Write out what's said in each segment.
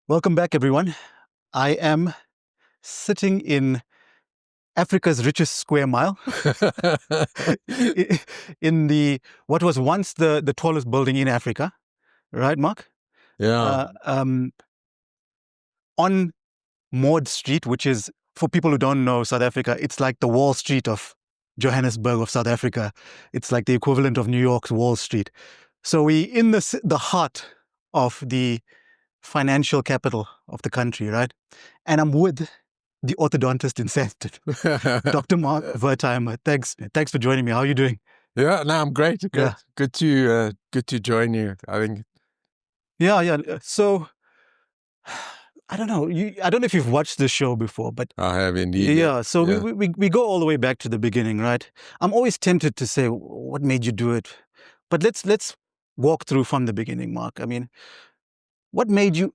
Welcome back, everyone. I am sitting in Africa's richest square mile in what was once the tallest building in Africa, right, Mark? Yeah. On Maud Street, which is, for people who don't know South Africa, it's like the Wall Street of Johannesburg of South Africa. It's like the equivalent of New York's Wall Street. So we in the heart of the financial capital of the country, right? And I'm with the orthodontist in Sandton, Dr. Mark Wertheimer. Thanks for joining me. How are you doing? Yeah, no, I'm great. Good, Yeah. good to join you. I think. Yeah. So I don't know. I don't know if you've watched the show before, but I have indeed. yeah. So we go all the way back to the beginning, right? I'm always tempted to say, what made you do it? But let's walk through from the beginning, Mark. I mean, what made you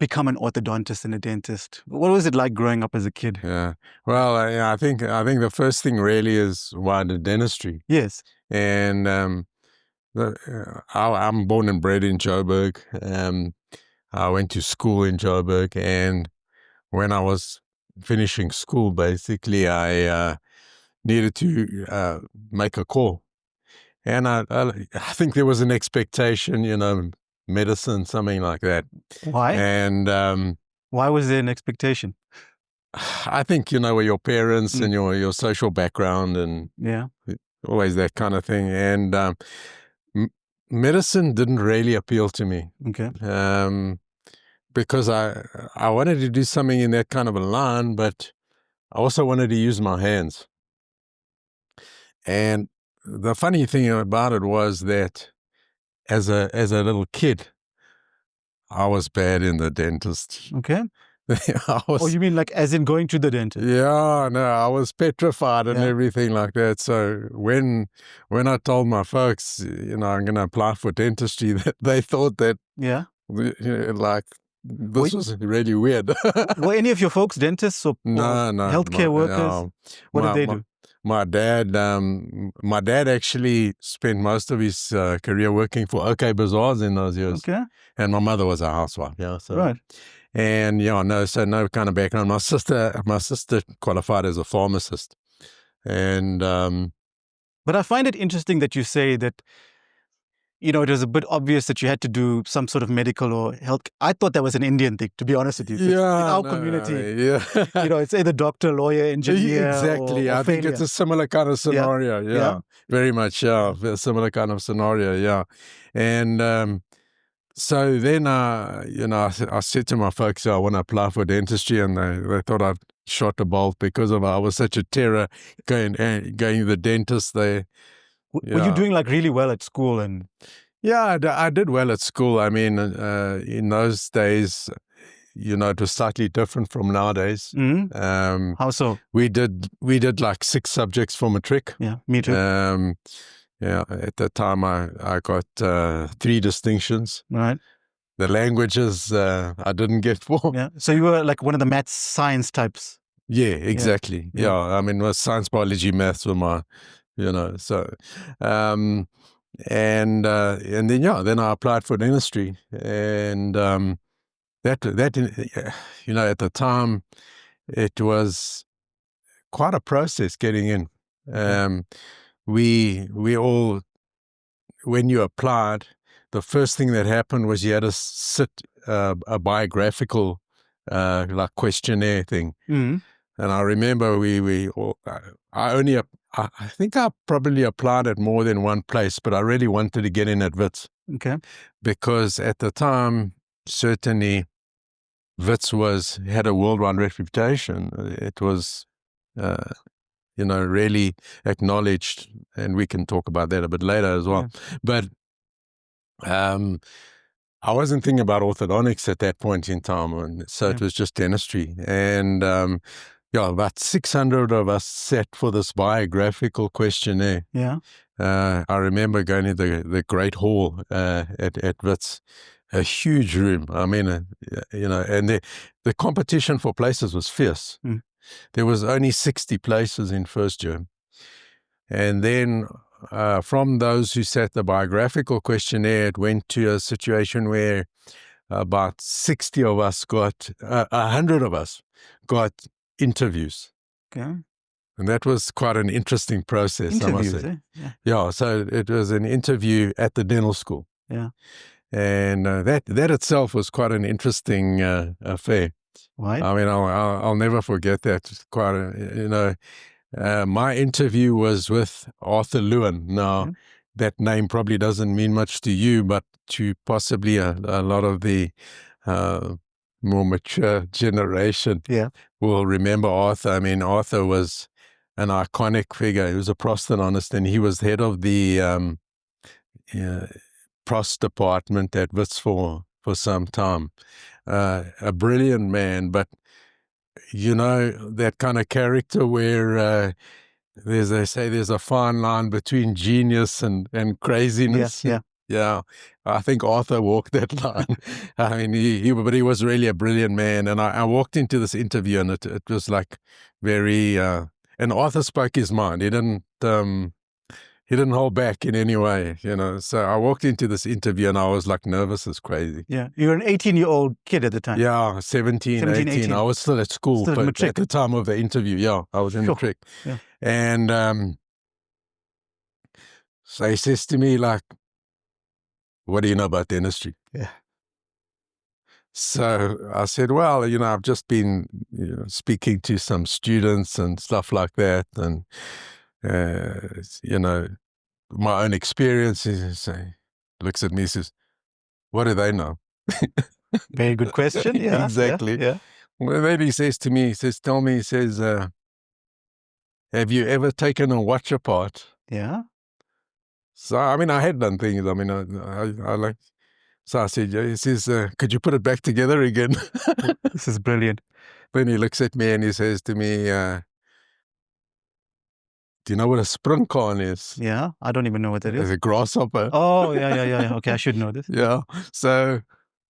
become an orthodontist and a dentist? What was it like growing up as a kid? Yeah. Well, I think the first thing really is why the dentistry. Yes. And I'm born and bred in Joburg. I went to school in Joburg, and when I was finishing school, basically, I needed to make a call. And I think there was an expectation, medicine, something like that. Why? And Why was there an expectation? I think, with your parents and your social background and Yeah. always that kind of thing. And medicine didn't really appeal to me. Okay. Because I wanted to do something in that kind of a line, but I also wanted to use my hands. And the funny thing about it was that as a little kid, I was bad in the dentist. Okay. Oh, you mean like as in going to the dentist? Yeah, no, I was petrified and everything like that. So when I told my folks, I'm going to apply for dentistry, they thought that, like, this was really weird. Were any of your folks dentists or healthcare workers? What did they do? My dad actually spent most of his career working for OK Bazaars in those years. Okay. And my mother was a housewife. Yeah. So, right. And no kind of background. My sister qualified as a pharmacist. And but I find it interesting that you say that, it was a bit obvious that you had to do some sort of medical or health. I thought that was an Indian thing, to be honest with you. Yeah, in our community, it's either doctor, lawyer, engineer. Exactly. Or I think it's a similar kind of scenario. Yeah. Very much. Yeah. A similar kind of scenario. Yeah. And so then, I said to my folks, I want to apply for dentistry, and they thought I'd shot a bolt because I was such a terror going to the dentist. Were you doing like really well at school? And yeah, I did well at school. I mean, in those days, it was slightly different from nowadays. Mm-hmm. How so? We did like 6 subjects for matric. Yeah, me too. At that time I got 3 distinctions. Right. The languages I didn't get 4. Yeah. So you were like one of the maths science types. Yeah, exactly. Yeah. I mean, it was science, biology, maths were my, so, and then I applied for dentistry, and that at the time it was quite a process getting in. We all, when you applied, the first thing that happened was you had to sit a biographical like questionnaire thing. Mm-hmm. And I remember I think I probably applied at more than one place, but I really wanted to get in at Wits. Okay. Because at the time, certainly, Wits had a worldwide reputation. It was, really acknowledged, and we can talk about that a bit later as well. Yeah. But I wasn't thinking about orthodontics at that point in time, and so it was just dentistry. And about 600 of us sat for this biographical questionnaire. Yeah. I remember going to the Great Hall at Wits, a huge room. I mean, and the competition for places was fierce. Mm. There was only 60 places in first year. And then from those who sat the biographical questionnaire, it went to a situation where about 60 of us got, 100 of us got interviews. Okay. And that was quite an interesting process, Interviews, I must say. Yeah. Yeah, so it was an interview at the dental school. Yeah. And that itself was quite an interesting affair. Why? I mean, I'll never forget that. It's quite my interview was with Arthur Lewin. Now, that name probably doesn't mean much to you, but to possibly a lot of the more mature generation will remember Arthur. I mean, Arthur was an iconic figure. He was a prosthodontist, and he was head of the pros department at Wits for some time. A brilliant man, but you know, that kind of character where they say there's a fine line between genius and craziness. Yeah. I think Arthur walked that line. I mean, but he was really a brilliant man. And I walked into this interview, and it was like very, and Arthur spoke his mind. He didn't hold back in any way, you know. So I walked into this interview, and I was like nervous as crazy. Yeah. You were an 18-year-old kid at the time. Yeah, 17, 18. I was still at school at the time of the interview. Yeah, I was in matric. Yeah. And so he says to me, like, what do you know about dentistry? Yeah. So I said, well, you know, I've just been speaking to some students and stuff like that. And, you know, my own experiences. He looks at me and says, what do they know? Very good question. Yeah. Exactly. Yeah. Well, then he says to me, he says, have you ever taken a watch apart? Yeah. So, I mean, I had done things. I mean, I like, so I said, he says, could you put it back together again? This is brilliant. Then he looks at me and he says to me, do you know what a sprinkaan is? Yeah, I don't even know what that is. It's a grasshopper. Oh, yeah. Okay, I should know this. Yeah. So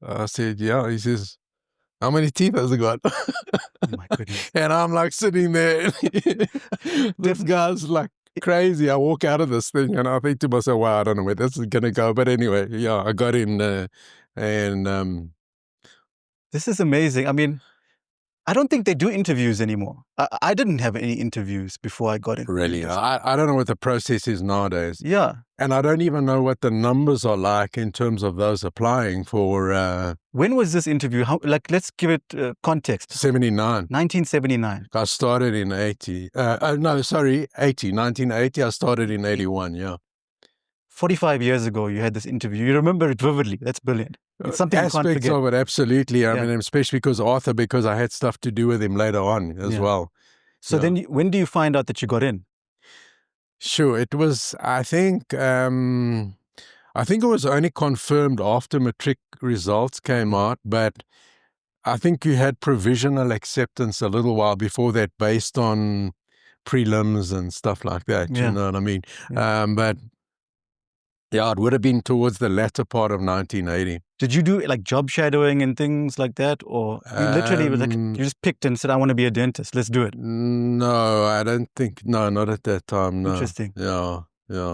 I said, yeah. He says, how many teeth has it got? Oh, my goodness. And I'm like sitting there. This guy's like crazy. I walk out of this thing and I think to myself, wow, I don't know where this is going to go. But anyway, yeah, I got in and this is amazing. I mean, I don't think they do interviews anymore. I didn't have any interviews before I got in. Really? I don't know what the process is nowadays. Yeah. And I don't even know what the numbers are like in terms of those applying for... when was this interview? Let's give it context. 79. 1979. I started in 80. 1980. I started in 81, yeah. 45 years ago, you had this interview. You remember it vividly. That's brilliant. It's something you can't Aspects forget. of it, absolutely. I mean, especially because I had stuff to do with him later on as well. So then when do you find out that you got in? Sure. It was, I think it was only confirmed after matric results came out, but I think you had provisional acceptance a little while before that based on prelims and stuff like that. You know what I mean? Yeah. But yeah, it would have been towards the latter part of 1980. Did you do like job shadowing and things like that? Or you literally was like, you just picked and said, I want to be a dentist. Let's do it. No, I don't think, no, not at that time. No. Interesting. Yeah.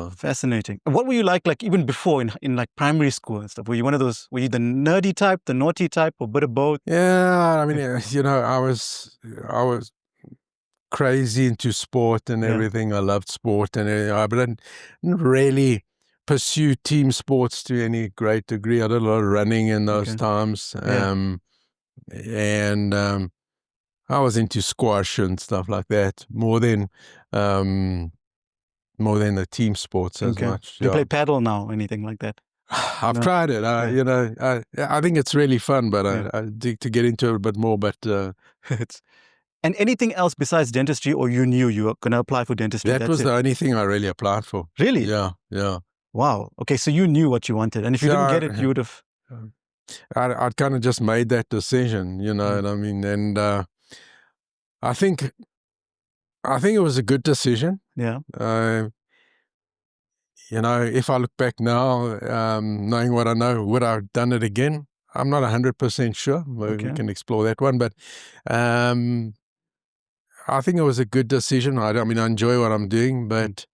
Fascinating. What were you like even before in like primary school and stuff? Were you one of those, were you the nerdy type, the naughty type, or a bit of both? Yeah, I mean, you know, I was crazy into sport and everything. I loved sport and everything, but I didn't really pursue team sports to any great degree. I did a lot of running in those times. And I was into squash and stuff like that more than the team sports as much. Do you play paddle now, anything like that? I've tried it. You know, I think it's really fun, but I dig to get into it a bit more. But and anything else besides dentistry, or you knew you were going to apply for dentistry? That was the only thing I really applied for. Really? Yeah. Wow. Okay, so you knew what you wanted, and if you didn't get it, you would have. I'd kind of just made that decision, you know what I mean, and I think it was a good decision. Yeah. You know, if I look back now, knowing what I know, would I have done it again? I'm not 100% sure. We can explore that one, but I think it was a good decision. I mean, I enjoy what I'm doing, but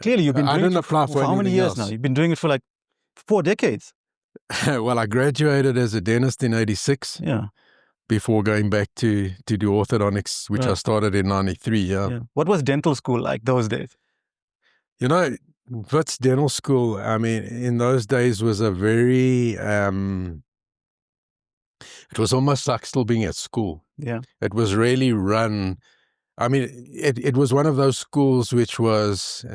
clearly you've been doing it for how many years else. now? You've been doing it for like 4 decades. Well, I graduated as a dentist in 86 Yeah. before going back to do orthodontics, which I Right. started in 93. Yeah. What was dental school like those days? You know, Wits Dental School, I mean, in those days was a very, it was almost like still being at school. Yeah. It was really run. I mean, it was one of those schools which was,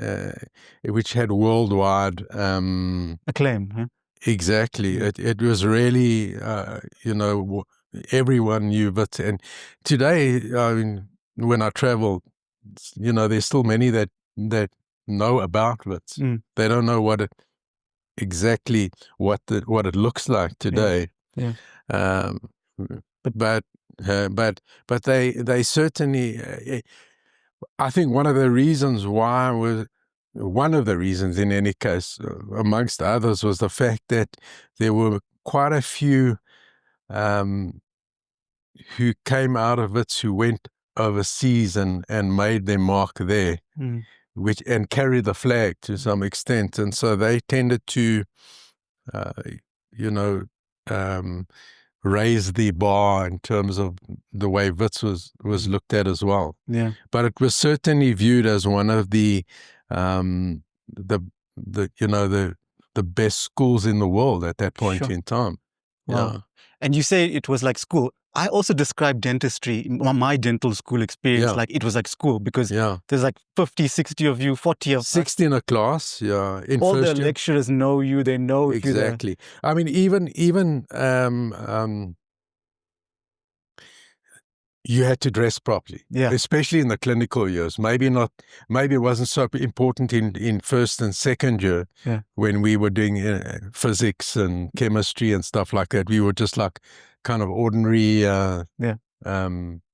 which had worldwide, Acclaim. Huh? exactly. Yeah. It was really, everyone knew Wits. And today, I mean, when I travel, there's still many that know about Wits. Mm. They don't know exactly what it looks like today. Yeah. But they certainly. I think one of the reasons in any case, amongst others, was the fact that there were quite a few who came out of it who went overseas and made their mark there, and carried the flag to some extent, and so they tended to, raise the bar in terms of the way Wits was looked at as well. Yeah. But it was certainly viewed as one of the best schools in the world at that point in time. Wow. Yeah. And you say it was like school. I also describe dentistry, my dental school experience, like it was like school, because there's like 50, 60 of you, 40 of 60 in a class, yeah. In all first the year. lecturers know you, they know if exactly. I mean, even you had to dress properly, especially in the clinical years. Maybe it wasn't so important in first and second year when we were doing physics and chemistry and stuff like that. We were just like kind of ordinary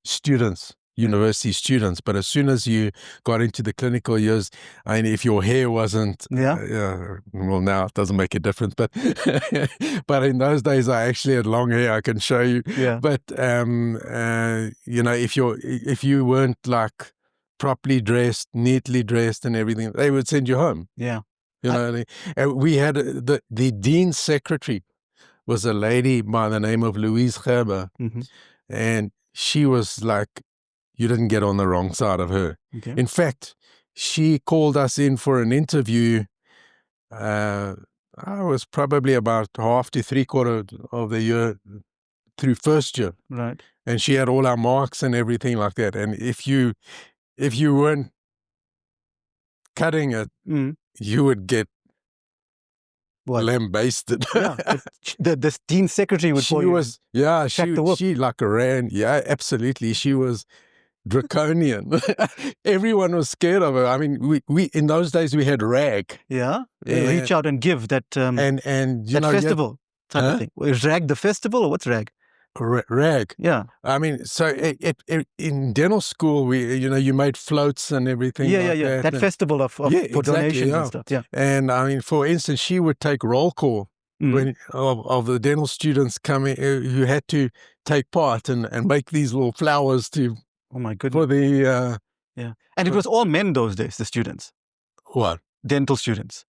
students, university students. But as soon as you got into the clinical years, I mean, if your hair wasn't, well, now it doesn't make a difference, but but in those days I actually had long hair. I can show you. Yeah. But if you weren't like properly dressed, neatly dressed, and everything, they would send you home. Yeah. We had the dean's secretary was a lady by the name of Louise Gerber, and she was like, you didn't get on the wrong side of her. Okay. In fact, she called us in for an interview. I was probably about half to three-quarters of the year through first year. Right. And she had all our marks and everything like that. And if you weren't cutting it, you would get lambasted. Yeah, the dean secretary would call you. She like ran. Yeah, absolutely. She was draconian. Everyone was scared of her. I mean, we in those days we had rag. Yeah, reach out and give that that festival type of thing. Is rag the festival or what's rag? Rag. Yeah. I mean, so in dental school, you made floats and everything. Yeah. That festival for donations and stuff. Yeah. And I mean, for instance, she would take roll call of the dental students coming who had to take part and make these little flowers to. Oh my goodness. For the and it was all men those days. The students. What? Dental students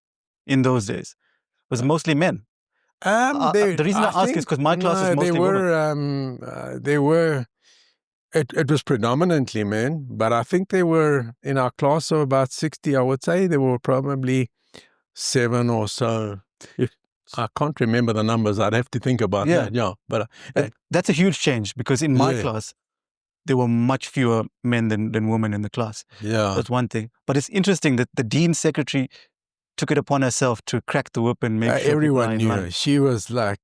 in those days it was mostly men. The reason I ask is because my class is mostly women. It was predominantly men, but I think there were, in our class of about 60, I would say there were probably 7 or so. I can't remember the numbers. I'd have to think about that. Yeah, but that's a huge change, because in my class, there were much fewer men than women in the class. Yeah. That's one thing. But it's interesting that the dean secretary took it upon herself to crack the whip and make sure everyone knew her. She was like,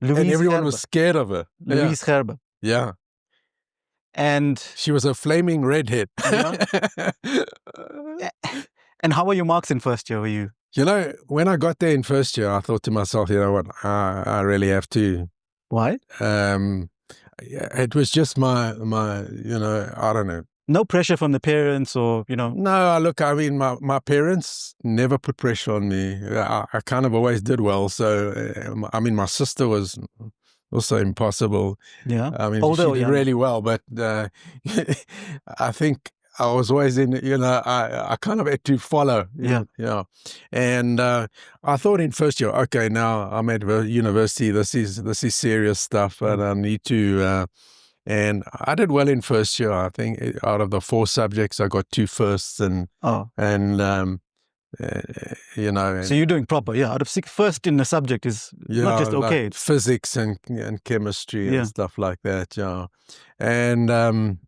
and everyone was scared of her. Louise Gerber. Yeah. And she was a flaming redhead. And how were your marks in first year? Were you? When I got there in first year, I thought to myself, you know what, I really have to. Why? It was just my I don't know. No pressure from the parents or, No, look, I mean, my parents never put pressure on me. I kind of always did well. So, I mean, my sister was also impossible. Yeah. I mean, she did really well. But I think I was always in, I kind of had to follow. Yeah. And I thought in first year, okay, now I'm at university. This is serious stuff, and I need to. And I did well in first year. I think out of the 4 subjects, I got 2 firsts, and so you're doing proper, out of 6, first in the subject is not just okay. Like it's physics and chemistry and stuff like that. And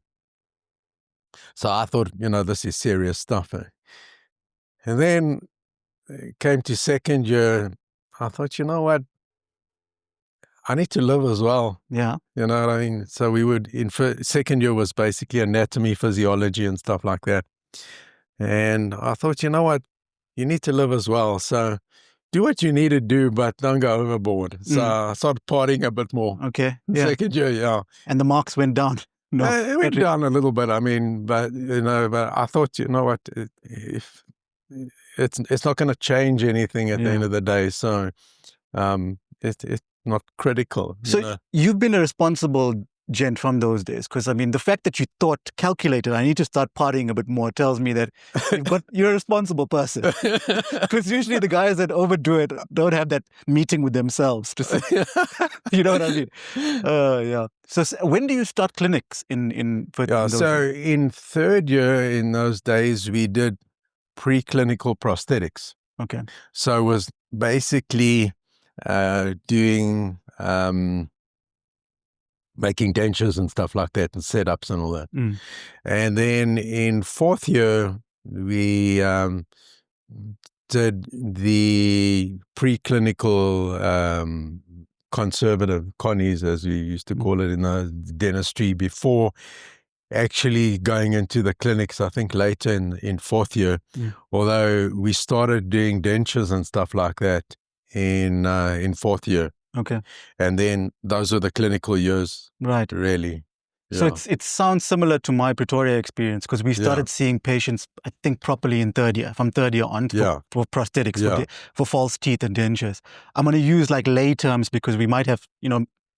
so I thought, this is serious stuff. And then it came to second year. I thought, you know what? I need to live as well. Yeah. You know what I mean? So we would, second year was basically anatomy, physiology and stuff like that. And I thought, you know what? You need to live as well. So do what you need to do, but don't go overboard. So I started partying a bit more. Okay. Second year, And the marks went down. No, it went down a little bit. I mean, but I thought, you know what? If it's not going to change anything at the end of the day. So it's not critical. So you've been a responsible gent from those days, because I mean, the fact that you thought calculated, I need to start partying a bit more, tells me that you're a responsible person. Because usually the guys that overdo it don't have that meeting with themselves to say, you know what I mean? Yeah. So when do you start clinics in so in third year in those days, we did preclinical prosthetics. Okay. So it was basically doing making dentures and stuff like that, and setups and all that. And then in fourth year, we did the preclinical conservative connies, as we used to call it in the dentistry, before actually going into the clinics, I think later in fourth year, although we started doing dentures and stuff like that in fourth year. Okay. And then those are the clinical years. Right. Really. So it sounds similar to my Pretoria experience, because we started seeing patients, I think, properly in third year, from third year on, for prosthetics, for false teeth and dentures. I'm going to use like lay terms because we might have,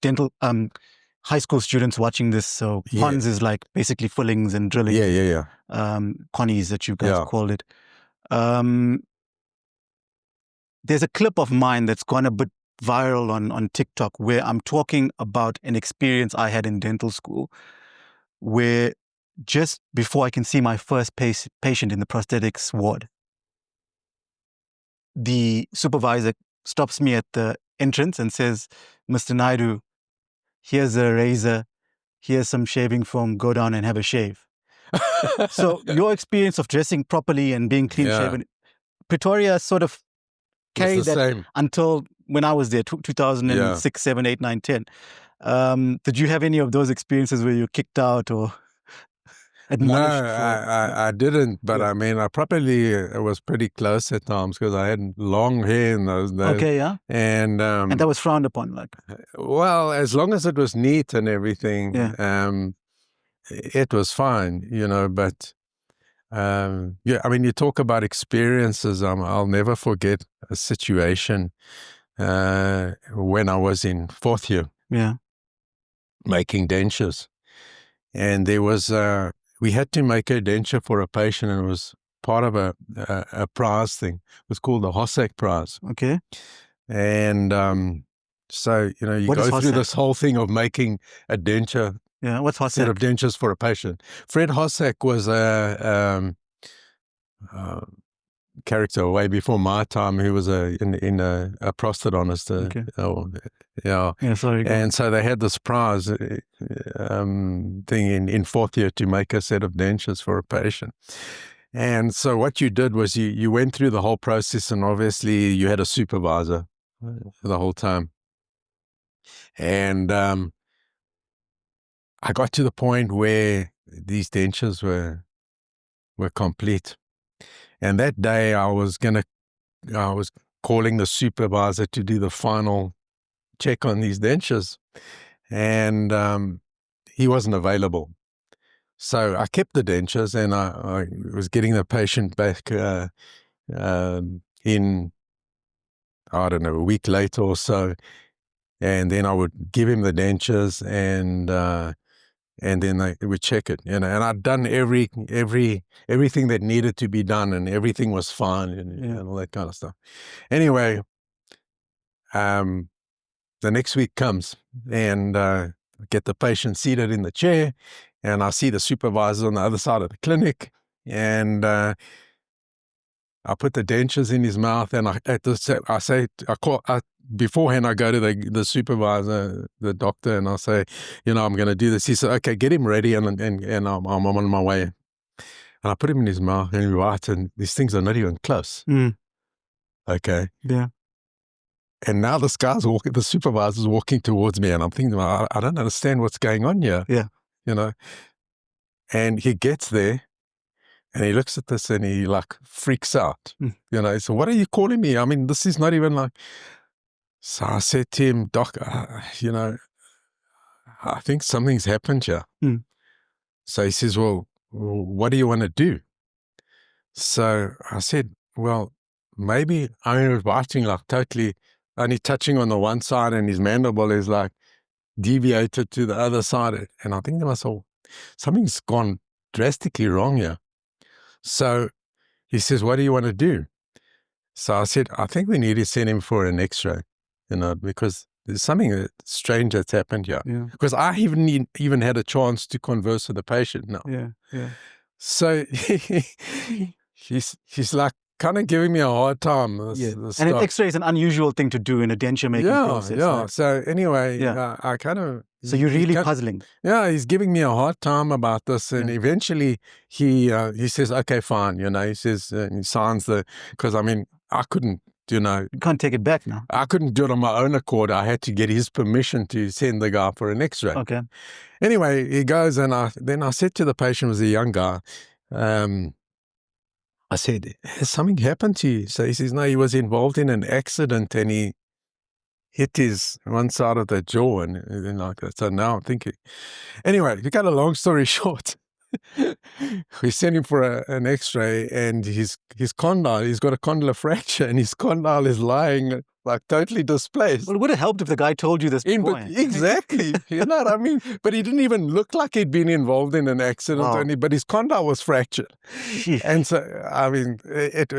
dental high school students watching this. So cons is like basically fillings and drilling. Connies that you guys called it. There's a clip of mine that's gone a bit viral on TikTok where I'm talking about an experience I had in dental school, where just before I can see my first patient in the prosthetics ward, the supervisor stops me at the entrance and says, "Mr. Naidoo, here's a razor, here's some shaving foam, go down and have a shave." So your experience of dressing properly and being clean shaven, Pretoria sort of carried that same until when I was there, 2006, 7, 8, 9, 10. Did you have any of those experiences where you kicked out or admonished? No, I didn't. But I mean, I was pretty close at times because I had long hair in those days. Okay, yeah. And that was frowned upon, like? Well, as long as it was neat and everything, it was fine, but I mean, you talk about experiences. I'll never forget a situation when I was in fourth year, making dentures, and there was we had to make a denture for a patient, and it was part of a prize thing. It was called the HOSAC prize. Okay, and so you go through this whole thing of making a denture. Yeah, what's HOSAC? Set of dentures for a patient. Fred HOSAC was a character way before my time. He was a prosthodontist. Sorry. And so they had this prize thing in fourth year to make a set of dentures for a patient. And so what you did was you went through the whole process, and obviously you had a supervisor the whole time. And I got to the point where these dentures were complete. And that day I was calling the supervisor to do the final check on these dentures. And he wasn't available. So I kept the dentures, and I was getting the patient back in, I don't know, a week later or so. And then I would give him the dentures, and and then they would check it, and I'd done everything that needed to be done, and everything was fine, and all that kind of stuff. Anyway, the next week comes, and get the patient seated in the chair, and I see the supervisor on the other side of the clinic, and I put the dentures in his mouth, and beforehand I go to the supervisor, the doctor, and I say, I'm going to do this. He said, okay, get him ready, and I'm on my way. And I put him in his mouth, and right, and these things are not even close. Okay. Yeah. And now the supervisor's walking towards me, and I'm thinking, I don't understand what's going on here. Yeah. And he gets there, and he looks at this, and he freaks out. He said, what are you calling me? I mean, this is not even like. So I said to him, Doc, I think something's happened here. So he says, well, what do you want to do? So I said, well, maybe I was biting totally, only touching on the one side, and his mandible is deviated to the other side. And I think to myself, something's gone drastically wrong here. So he says, what do you want to do? So I said, I think we need to send him for an x-ray, because there's something strange that's happened here. Yeah. Because I haven't even had a chance to converse with the patient now. Yeah. So he's kind of giving me a hard time. And an x-ray is an unusual thing to do in a denture making process. Yeah. Right? So anyway, I kind of... So you're really puzzling. Yeah, he's giving me a hard time about this. And eventually he says, okay, fine. He says, he signs because I couldn't, you can't take it back now. I couldn't do it on my own accord. I had to get his permission to send the guy for an x-ray. Okay. Anyway, he goes, and then I said to the patient, was a young guy, I said, has something happened to you? So he says, no, he was involved in an accident, and he hit his one side of the jaw, and like that. So now I'm thinking. Anyway, to cut a long story short, we sent him for an x-ray, and his condyle, he's got a condylar fracture, and his condyle is lying totally displaced. Well, it would have helped if the guy told you this before. Exactly. You know what I mean? But he didn't even look like he'd been involved in an accident, but his condyle was fractured. And so, it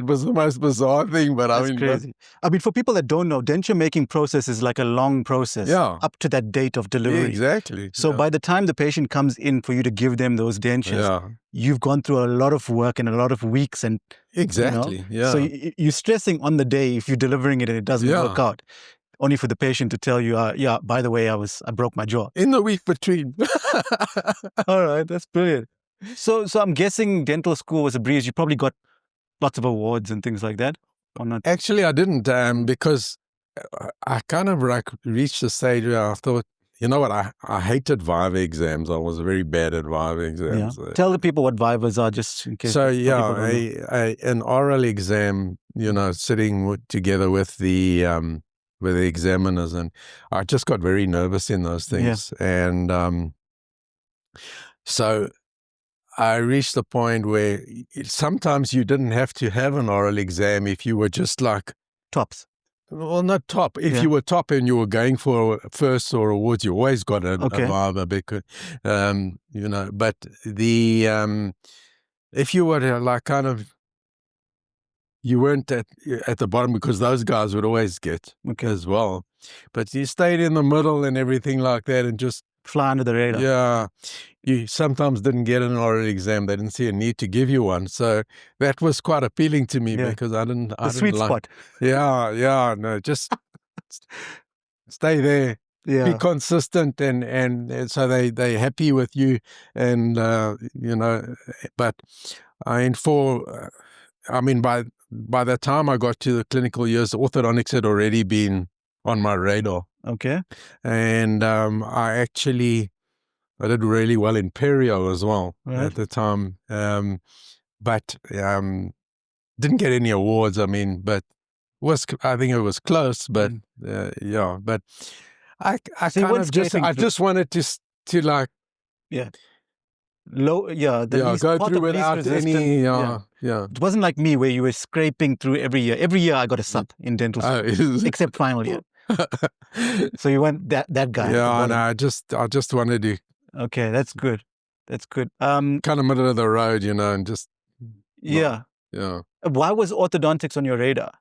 was the most bizarre thing, but That's crazy. For people that don't know, denture making process is like a long process up to that date of delivery. Yeah, exactly. So by the time the patient comes in for you to give them those dentures, you've gone through a lot of work and a lot of weeks, and exactly. Yeah. So you're stressing on the day if you're delivering it and it doesn't work out, only for the patient to tell you, by the way, I broke my jaw in the week between. All right, that's brilliant. So I'm guessing dental school was a breeze. You probably got lots of awards and things like that, or not? Actually, I didn't, because I kind of reached a stage where I thought, you know what, I hated Viva exams. I was very bad at Viva exams. Yeah. Tell the people what Vivas are, just in case. So an oral exam, sitting together with the examiners, and I just got very nervous in those things. And so I reached the point where sometimes you didn't have to have an oral exam if you were just tops. Well, not top. If you were top and you were going for first or awards, you always got a Viva, because, but if you were you weren't at the bottom, because those guys would always get as well. But you stayed in the middle and everything like that, and just fly under the radar. Yeah. You sometimes didn't get an oral exam. They didn't see a need to give you one. So that was quite appealing to me, because I didn't sweet spot. No, just stay there. Yeah. Be consistent, and so they're happy with you, and but by the time I got to the clinical years, orthodontics had already been on my radar. Okay. And I did really well in perio as well at the time, but didn't get any awards. I think it was close, but but I just wanted to go through without any. It wasn't like me, where you were scraping through every year. Every year I got a sub in dental school, except final year. So you went that guy. Yeah, and I just wanted to. Okay, that's good. That's good. Kind of middle of the road, and just. Yeah. Yeah. Why was orthodontics on your radar?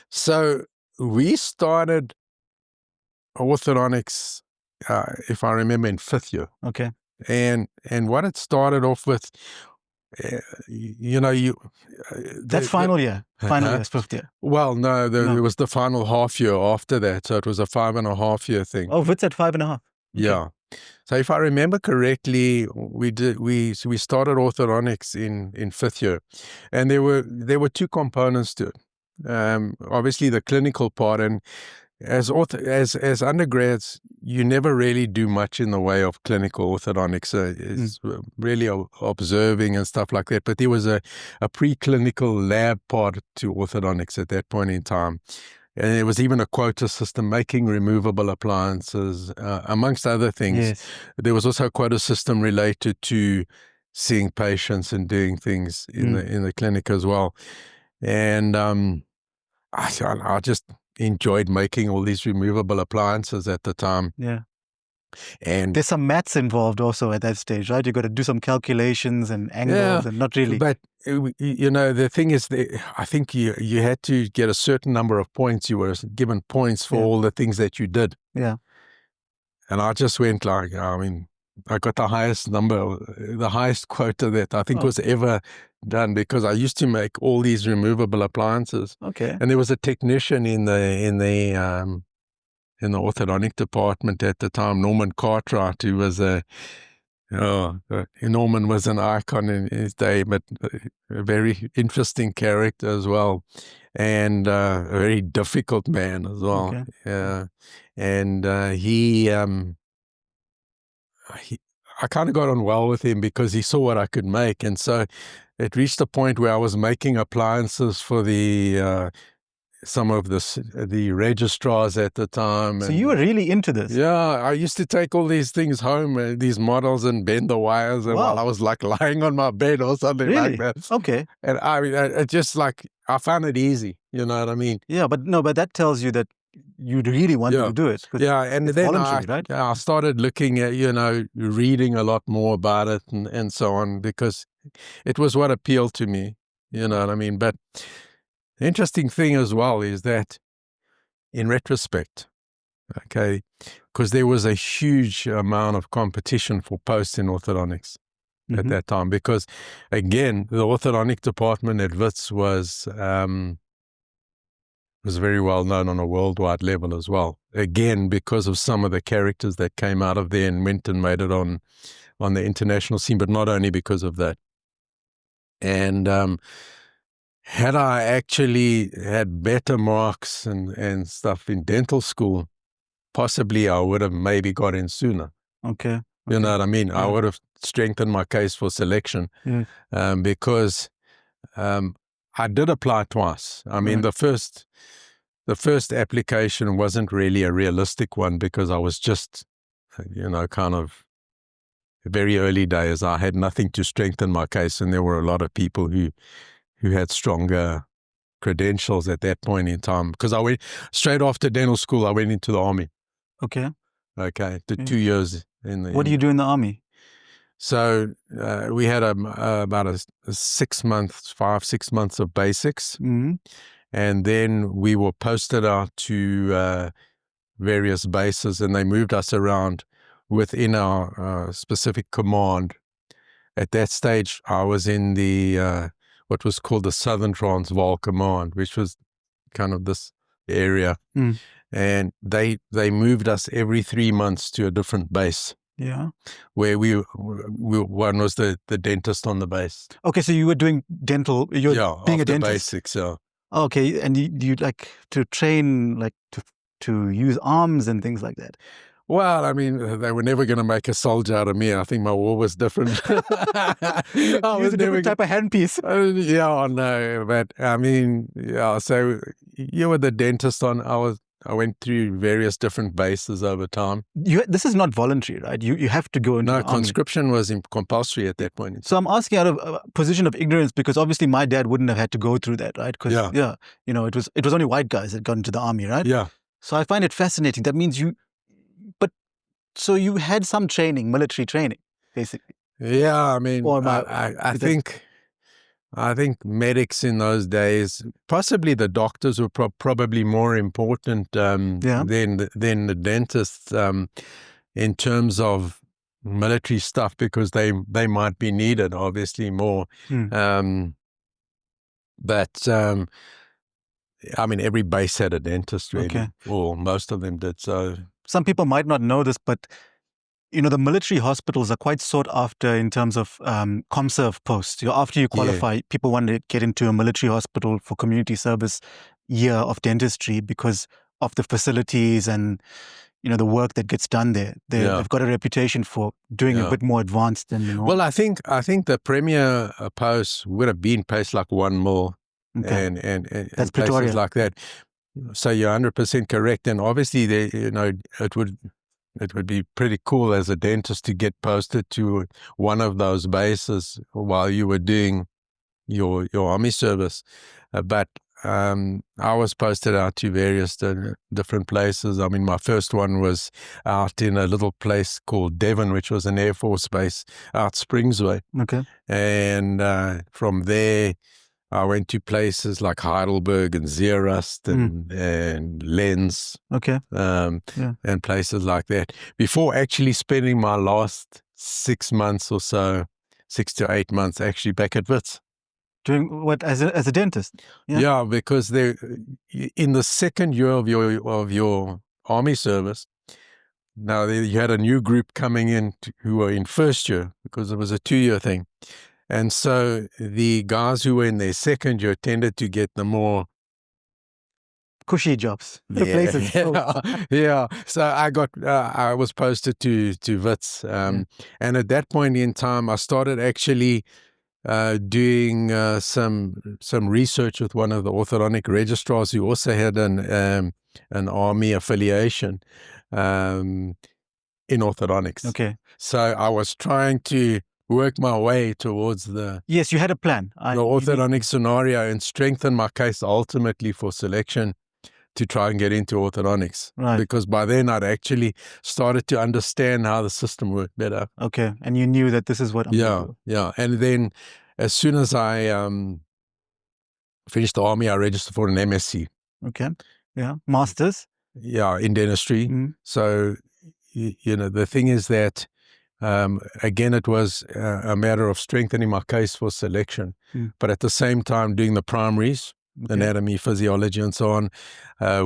So we started orthodontics, if I remember, in 5th year. Okay. And what it started off with, that's final year. Final year is 5th year. Well, no, it was the final half year after that. So it was a 5.5 year thing. Oh, Wits at 5.5. Okay. Yeah. So if I remember correctly, we started orthodontics in 5th year, and there were two components to it. Obviously the clinical part, and as undergrads, you never really do much in the way of clinical orthodontics. It's really observing and stuff like that. But there was a preclinical lab part to orthodontics at that point in time. And there was even a quota system, making removable appliances, amongst other things. Yes. There was also a quota system related to seeing patients and doing things in the clinic as well. And I just enjoyed making all these removable appliances at the time. Yeah. And there's some maths involved also at that stage, right? You got to do some calculations and angles, and not really. But the thing is, I think you had to get a certain number of points. You were given points for all the things that you did. Yeah. And I just went I got the highest quota that I think was ever done, because I used to make all these removable appliances. Okay. And there was a technician in the orthodontic department at the time, Norman Cartwright, who was Norman was an icon in his day, but a very interesting character as well, and a very difficult man as well. Okay. And I kind of got on well with him because he saw what I could make, and so it reached a point where I was making appliances for the some of the registrars at the time. So you were really into this? Yeah, I used to take all these things home, these models, and bend the wires, and while I was lying on my bed or something like that. Okay. And I mean, it just I found it easy. You know what I mean? Yeah, but that tells you that you really wanted to do it. Yeah, and then right? I started looking at, reading a lot more about it and so on, because it was what appealed to me. You know what I mean? But the interesting thing as well is that, in retrospect, okay, because there was a huge amount of competition for posts in orthodontics at that time, because, again, the orthodontic department at Wits was very well known on a worldwide level as well. Again, because of some of the characters that came out of there and went and made it on the international scene, but not only because of that. And had I actually had better marks and stuff in dental school, possibly I would have maybe got in sooner. Okay. You know what I mean? Yeah. I would have strengthened my case for selection, because I did apply twice. I mean, the first application wasn't really a realistic one, because I was just, kind of very early days. I had nothing to strengthen my case, and there were a lot of people who had stronger credentials at that point in time. Because I went straight after dental school, I went into the army. Okay. Okay, 2 years in the. What do you do in the army? So we had about a 6 months, 5-6 months of basics, and then we were posted out to various bases, and they moved us around within our specific command. At that stage, I was in the what was called the Southern Transvaal Command, which was kind of this area, and they moved us every 3 months to a different base. Yeah. Where one was the dentist on the base. Okay, so you were doing dental. You're being a dentist. Basics, yeah. Okay, and you like to train, like to use arms and things like that. Well, I mean, they were never going to make a soldier out of me. I think my war was different. I was a different type of handpiece. Yeah, no, but I mean, yeah. So you were the dentist I went through various different bases over time. This is not voluntary, right? You have to go into the army. Conscription was compulsory at that point. So I'm asking out of a position of ignorance, because obviously my dad wouldn't have had to go through that, right? Because it was only white guys that got into the army, right? Yeah. So I find it fascinating. That means so you had some training, military training, basically. Yeah, I mean, Or I think medics in those days, possibly the doctors were probably more important than the dentists in terms of military stuff, because they might be needed, obviously, more. But I mean, every base had a dentist, really. Okay. Or most of them did. So some people might not know this, but the military hospitals are quite sought after in terms of ComServe posts. After you qualify, people want to get into a military hospital for community service year of dentistry because of the facilities and the work that gets done there. They've got a reputation for doing a bit more advanced than Well, I think the premier post would have been placed like 1 mil, and that's places Pretoria. like that. So you're 100% correct, and obviously it would be pretty cool as a dentist to get posted to one of those bases while you were doing your army service. But I was posted out to various different places. I mean, my first one was out in a little place called Devon, which was an Air Force base out Springsway. Okay. And from there, I went to places like Heidelberg and Zeerust and Lens. Okay. And places like that, before actually spending my last 6 months or so, 6 to 8 months, actually back at Wits. Doing what, as a dentist? Yeah, because in the second year of your army service, now you had a new group coming in who were in first year, because it was a 2-year thing. And so the guys who were in their second year tended to get the more cushy jobs. Yeah. So I was posted to Wits. And at that point in time, I started actually doing some research with one of the orthodontic registrars who also had an army affiliation in orthodontics. Okay. So I was trying to work my way towards yes, you had a plan. The orthodontic scenario and strengthen my case ultimately for selection to try and get into orthodontics. Right. Because by then I'd actually started to understand how the system worked better. Okay. And you knew that this is what I'm going to do. Yeah. And then as soon as I finished the army, I registered for an MSc. Okay. Yeah. Masters? Yeah, in dentistry. So, the thing is that, again, it was a matter of strengthening my case for selection, but at the same time doing the primaries, anatomy, physiology, and so on,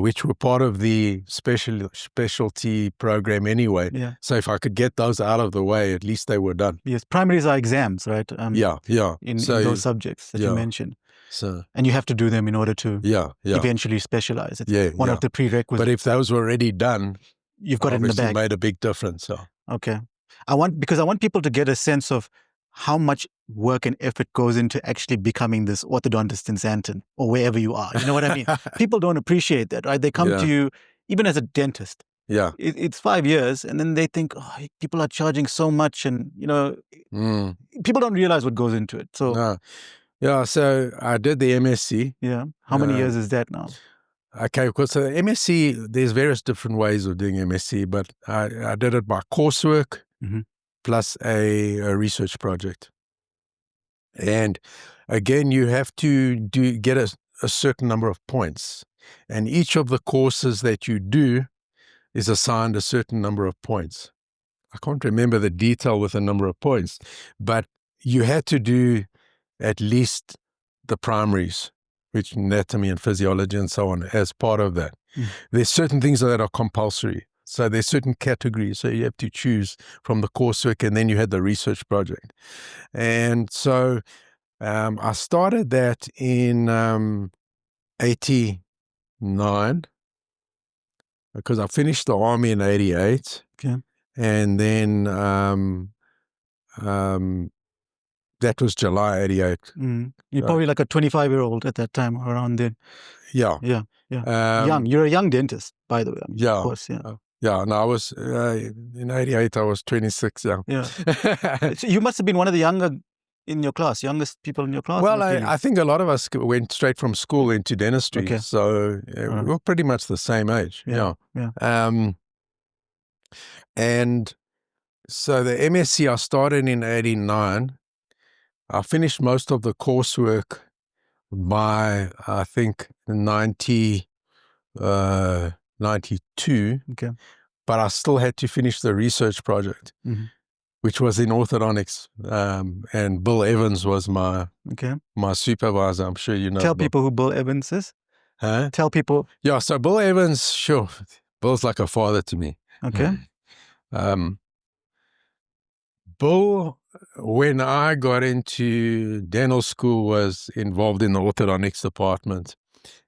which were part of the specialty program anyway. Yeah. So if I could get those out of the way, at least they were done. Yes, primaries are exams, right? Yeah. In those subjects that you mentioned. So, and you have to do them in order to eventually specialize. It's one of the prerequisites. But if those were already done, you've got it in the bag. Made a big difference. So. Okay. Because I want people to get a sense of how much work and effort goes into actually becoming this orthodontist in Sandton or wherever you are. You know what I mean? People don't appreciate that, right? They come to you, even as a dentist. Yeah. It's 5 years, and then they think, people are charging so much, and, people don't realize what goes into it. So, no. Yeah, so I did the MSc. Yeah. How many years is that now? Okay, because so the MSc, there's various different ways of doing MSc, but I did it by coursework plus a research project. And again, you have to get a certain number of points. And each of the courses that you do is assigned a certain number of points. I can't remember the detail with the number of points, but you had to do at least the primaries, which anatomy and physiology and so on, as part of that. There's certain things that are compulsory. So there's certain categories. So you have to choose from the coursework, and then you had the research project. And so I started that in 89, because I finished the army in 88. Okay. And then that was July 88. You're probably like a 25-year-old at that time, around then. Yeah. Young. You're a young dentist, by the way. Yeah. Of course, yeah. Yeah, and I was, in 88, I was 26, Yeah. So you must have been one of the younger in your class? Youngest people in your class? Well, Not really. I think a lot of us went straight from school into dentistry, Okay. so we're pretty much the same age. Yeah. And so the MSc I started in '89. I finished most of the coursework by, I think, 92, Okay. but I still had to finish the research project, which was in orthodontics, and Bill Evans was my supervisor. I'm sure you know. Tell people who Bill Evans is. Huh? Tell people. Yeah, so Bill Evans, sure, Bill's like a father to me. Okay. Bill, when I got into dental school, was involved in the orthodontics department,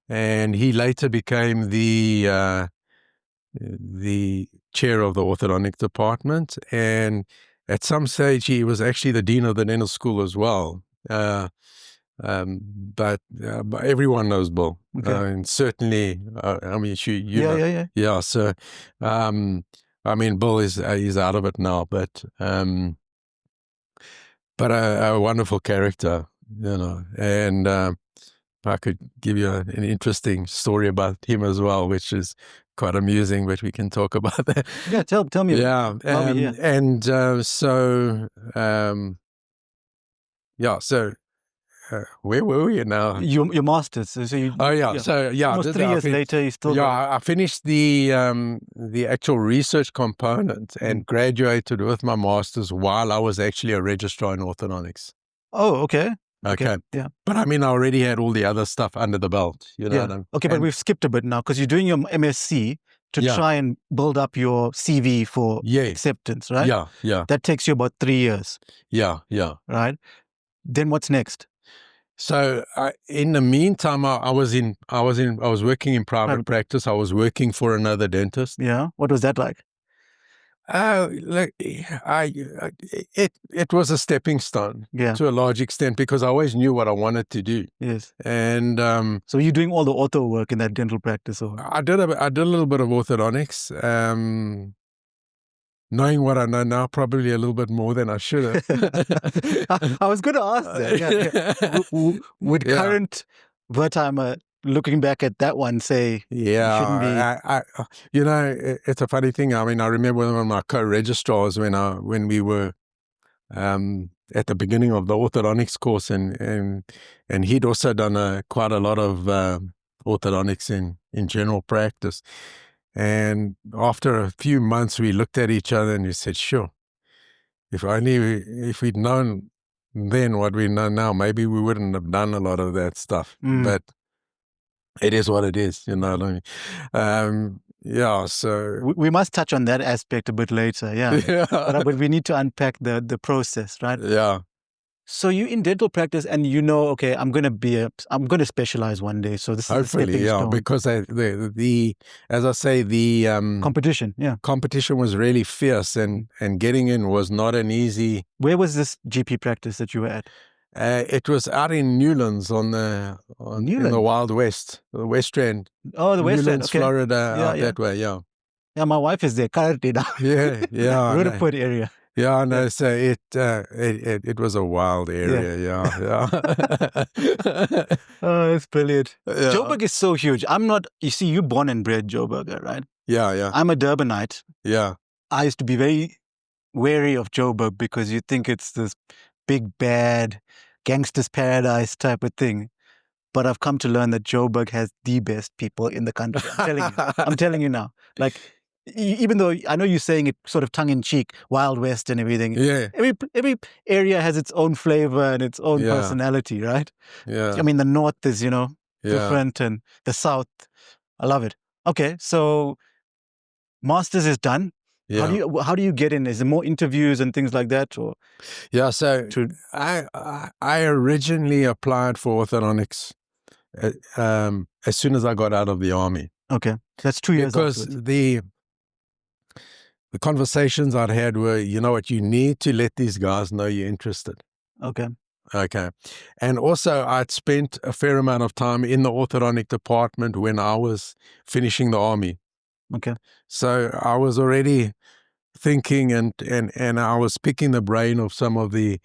and he later became the chair of the orthodontic department. And at some stage, he was actually the dean of the dental school as well. But everyone knows Bill, and certainly, I mean, you know. Yeah. So, I mean, Bill is he's out of it now, but a wonderful character, you know. And I could give you an interesting story about him as well, which is quite amusing, but we can talk about that. Yeah, tell me. Yeah, so where were we now? Your masters. So you. Almost 3 years later, you still. I finished the actual research component and graduated with my masters while I was actually a registrar in orthodontics. Oh, okay. Okay. Yeah. But I mean, I already had all the other stuff under the belt, you know. Okay, but we've skipped a bit now because you're doing your MSc to try and build up your CV for acceptance, right? Yeah. That takes you about 3 years. Yeah. Right. Then what's next? So in the meantime, I was working in private practice. I was working for another dentist. Yeah. What was that like? It was a stepping stone to a large extent because I always knew what I wanted to do. Yes. And so you're doing all the ortho work in that dental practice, or? I did a little bit of orthodontics. Knowing what I know now, probably a little bit more than I should have. I was going to ask that. Would current Wertheimer, looking back at that one, say, shouldn't be? You know, it's a funny thing. I mean, I remember one of my co-registrars when we were at the beginning of the orthodontics course, and he'd also done quite a lot of orthodontics in general practice. And after a few months, we looked at each other and we said, sure, if we'd known then what we know now, maybe we wouldn't have done a lot of that stuff. But it is what it is, you know what I mean? So... We must touch on that aspect a bit later, but we need to unpack the process, right? Yeah. So you're in dental practice and you know, okay, I'm going to specialize one day. So this is hopefully, because the as I say, the competition was really fierce, and getting in was not an easy. Where was this GP practice that you were at? It was out in Newlands in the Wild West, the West End. Oh, the West End, okay. Florida, out that way, Yeah, my wife is there currently now. Yeah. Rutherford area. Yeah, no. So it was a wild area. Yeah. Oh, it's brilliant. Joburg is so huge. You see, you're born and bred Joburger, right? Yeah. I'm a Durbanite. Yeah. I used to be very wary of Joburg because you think it's this big, bad, gangster's paradise type of thing. But I've come to learn that Joburg has the best people in the country. I'm telling you now. Like, even though I know you're saying it sort of tongue-in-cheek, Wild West and everything. Yeah. Every area has its own flavor and its own personality, right? Yeah. I mean, the North is, different, and the South, I love it. Okay, so Masters is done. Yeah. How do you get in? Is there more interviews and things like that, or? Yeah. So I originally applied for orthodontics as soon as I got out of the army. Okay, that's 2 years because afterwards. The conversations I'd had were, you know what, you need to let these guys know you're interested. Okay. And also, I'd spent a fair amount of time in the orthodontic department when I was finishing the army. Okay. So I was already thinking, and I was picking the brain of some of the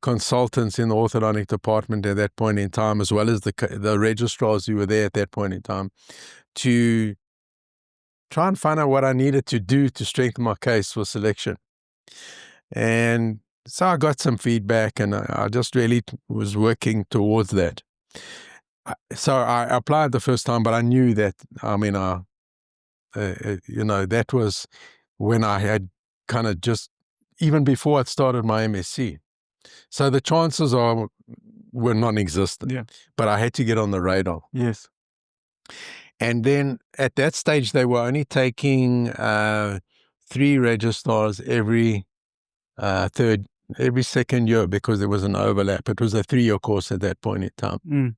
consultants in the orthodontic department at that point in time, as well as the registrars who were there at that point in time, to try and find out what I needed to do to strengthen my case for selection. And so I got some feedback, and I just really was working towards that. So I applied the first time, but I knew that, that was when I had kind of just, even before I started my MSc. So the chances were non-existent. Yeah. But I had to get on the radar. Yes. And then at that stage, they were only taking 3 registrars every second year, because there was an overlap. It was a 3-year course at that point in time. Mm.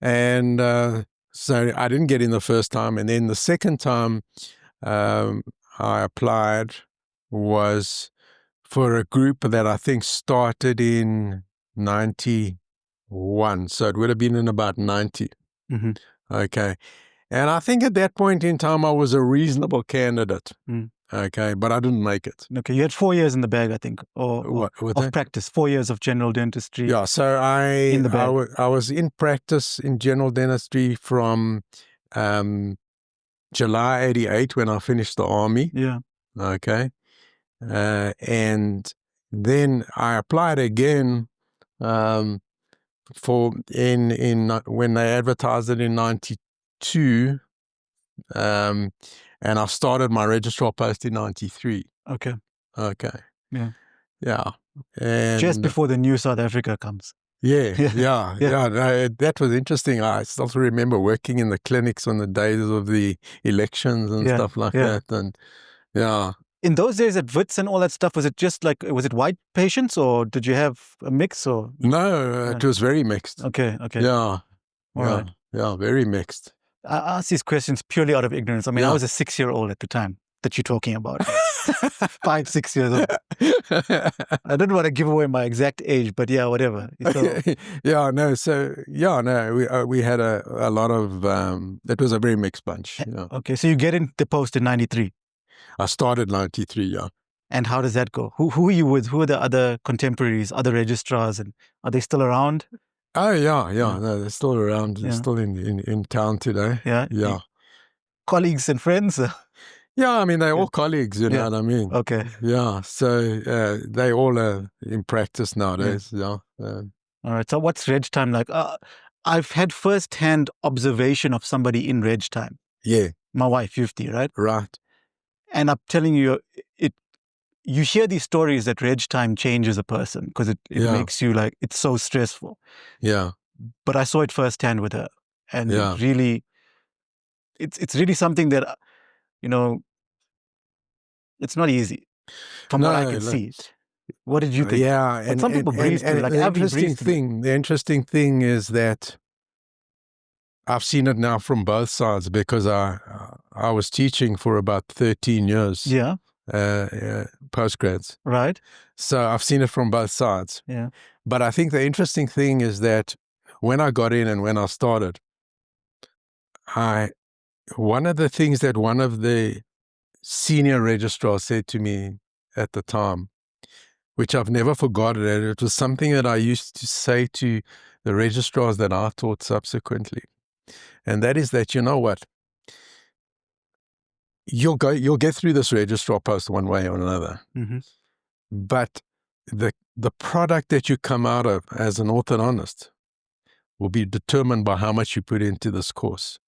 And so I didn't get in the first time. And then the second time I applied was for a group that I think started in 91. So it would have been in about 90. Mm-hmm. Okay. And I think at that point in time, I was a reasonable candidate. Mm. Okay. But I didn't make it. Okay. You had 4 years in the bag, I think, of practice, 4 years of general dentistry. Yeah. So I was in practice in general dentistry from July 88, when I finished the army. Yeah. Okay. And then I applied again when they advertised it in 92, and I started my registrar post in 93. Okay. Yeah. And just before the new South Africa comes. Yeah. No, that was interesting. I still remember working in the clinics on the days of the elections and stuff like that. And in those days at Wits and all that stuff, was it just like, was it white patients, or did you have a mix? Or no, it was very mixed. Okay. Yeah. All right. Yeah, very mixed. I ask these questions purely out of ignorance. I mean, I was a 6-year-old at the time that you're talking about. 5, 6 years old. I didn't want to give away my exact age, but yeah, whatever. So, we had a lot of, it was a very mixed bunch. Yeah. Okay, so you get in the post in 93. I started 93, yeah. And how does that go? Who are you with? Who are the other contemporaries, other registrars, and are they still around? Oh, yeah. No, they're still around. They're still in town today. Yeah. Colleagues and friends? Yeah, I mean, they're all colleagues, you know what I mean? Okay. Yeah, so they all are in practice nowadays, All right, so what's reg time like? I've had first-hand observation of somebody in reg time. Yeah. My wife, 50, right? Right. And I'm telling you, you hear these stories that reg time changes a person, because it makes you like, it's so stressful. Yeah. But I saw it firsthand with her. And it really, it's really something that, it's not easy from what I can see. What did you think? Yeah. And some people breeze through. Like the interesting thing is that I've seen it now from both sides, because I was teaching for about 13 years. Yeah. Postgrads. Right. So I've seen it from both sides. Yeah. But I think the interesting thing is that when I got in and when I started, one of the things that one of the senior registrars said to me at the time, which I've never forgotten, and it was something that I used to say to the registrars that I taught subsequently. And that is that, you know what, you'll get through this registrar post one way or another. Mm-hmm. But the product that you come out of as an orthodontist will be determined by how much you put into this course.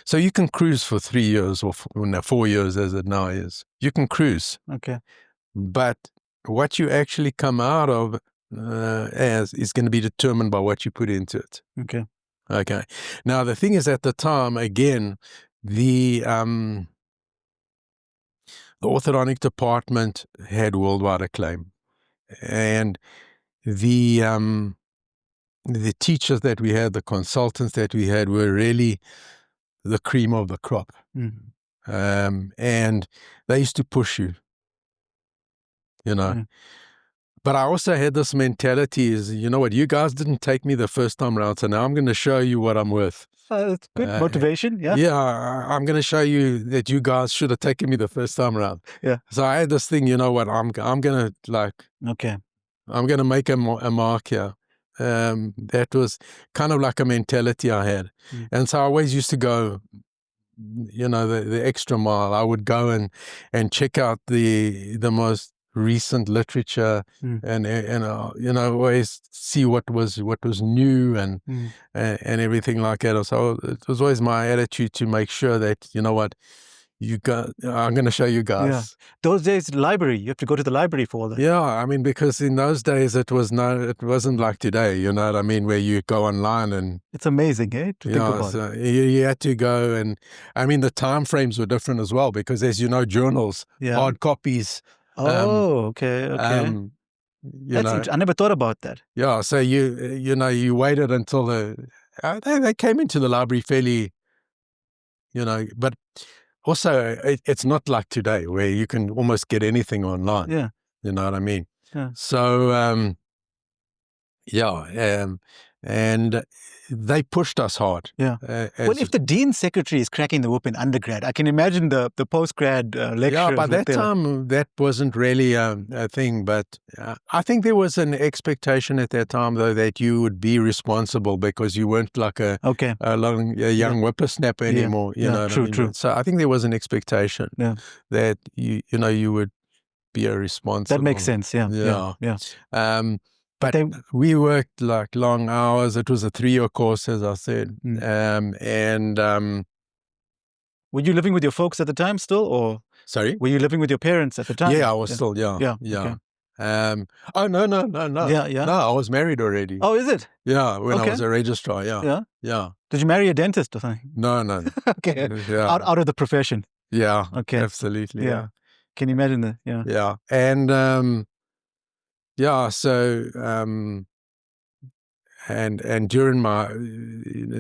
So you can cruise for 3 years or 4 years as it now is. You can cruise. Okay. But what you actually come out of as is going to be determined by what you put into it. Okay. Now, the thing is, at the time, again, the orthodontic department had worldwide acclaim. And the teachers that we had, the consultants that we had, were really the cream of the crop. And they used to push you, But But I also had this mentality is, you know what, you guys didn't take me the first time around, so now I'm going to show you what I'm worth. It's good motivation, yeah. Yeah, I'm going to show you that you guys should have taken me the first time around. Yeah. So I had this thing, you know what, I'm going to I'm going to make a mark here. That was kind of like a mentality I had. And so I always used to go, you know, the extra mile. I would go and check out the most recent literature and you know, always see what was new and everything like that. So it was always my attitude to make sure that, you know what, I'm going to show you guys. Yeah. Those days, library, you have to go to the library for all that. Yeah, I mean, because in those days it wasn't like today, you know what I mean, where you go online and... It's amazing, to think about so it. You had to go, and I mean, the time frames were different as well, because as you know, journals, hard copies. Okay. I never thought about that. Yeah, so you waited until they came into the library fairly, you know, but also it's not like today where you can almost get anything online. Yeah. You know what I mean? Yeah. So, and they pushed us hard. Yeah. Well, if the dean's secretary is cracking the whip in undergrad, I can imagine the postgrad lectures. Yeah, by that time, that wasn't really a thing. But I think there was an expectation at that time, though, that you would be responsible because you weren't like a young whippersnapper anymore. You know what I mean? True. So I think there was an expectation that you would be a responsible. That makes sense. Yeah. But we worked like long hours. It was a 3-year course, as I said. Were you living with your folks at the time still, or? Sorry? Were you living with your parents at the time? Yeah, I was still, yeah. Okay. Oh, no. Yeah. No, I was married already. Oh, is it? Yeah, when I was a registrar, yeah. Did you marry a dentist or something? No. Okay. Yeah. Out of the profession. Yeah, okay. Absolutely, yeah. Can you imagine that? Yeah. Yeah, and... so and during my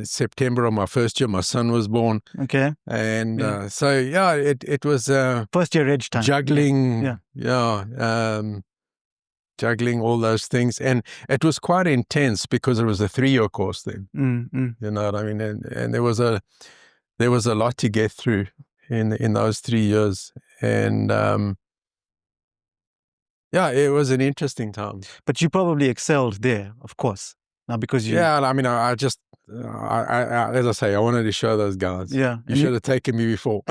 September of my first year, my son was born. Okay. And it was first year reg time. Juggling, juggling all those things, and it was quite intense because it was a 3-year course then. You know what I mean? And there was a lot to get through in those 3 years, and it was an interesting time. But you probably excelled there, of course. Now, because you... Yeah, I mean, I just, as I say, I wanted to show those guys. Yeah. You should have taken me before.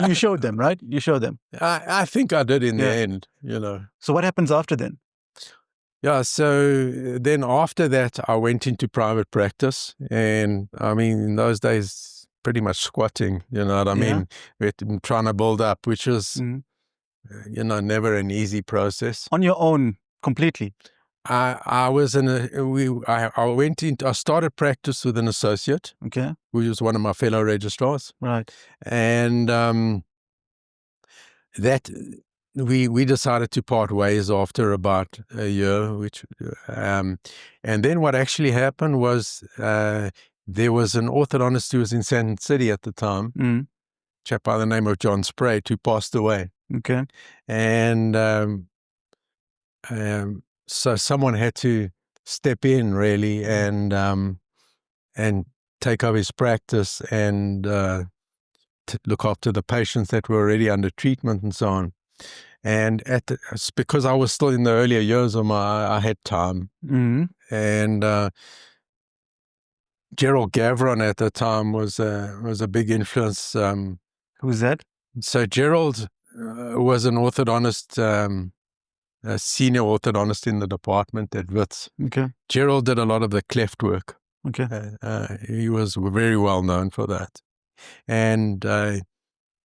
You showed them, right? You showed them. I think I did in the end, you know. So what happens after then? Yeah, so then after that, I went into private practice. And, I mean, in those days, pretty much squatting, you know what I mean? We're trying to build up, which was... you know, never an easy process. On your own, completely. I started practice with an associate. Okay. Who was one of my fellow registrars. Right. And that we decided to part ways after about a year, which and then what actually happened was there was an orthodontist who was in Sandton City at the time, chap by the name of John Spray, who passed away. Okay. And so someone had to step in really and take over his practice and look after the patients that were already under treatment and so on. And because I was still in the earlier years of I had time. And Gerald Gavron at the time was a big influence. Who's that? So Gerald was an orthodontist, a senior orthodontist in the department at Wits. Okay. Gerald did a lot of the cleft work. Okay. He was very well known for that. And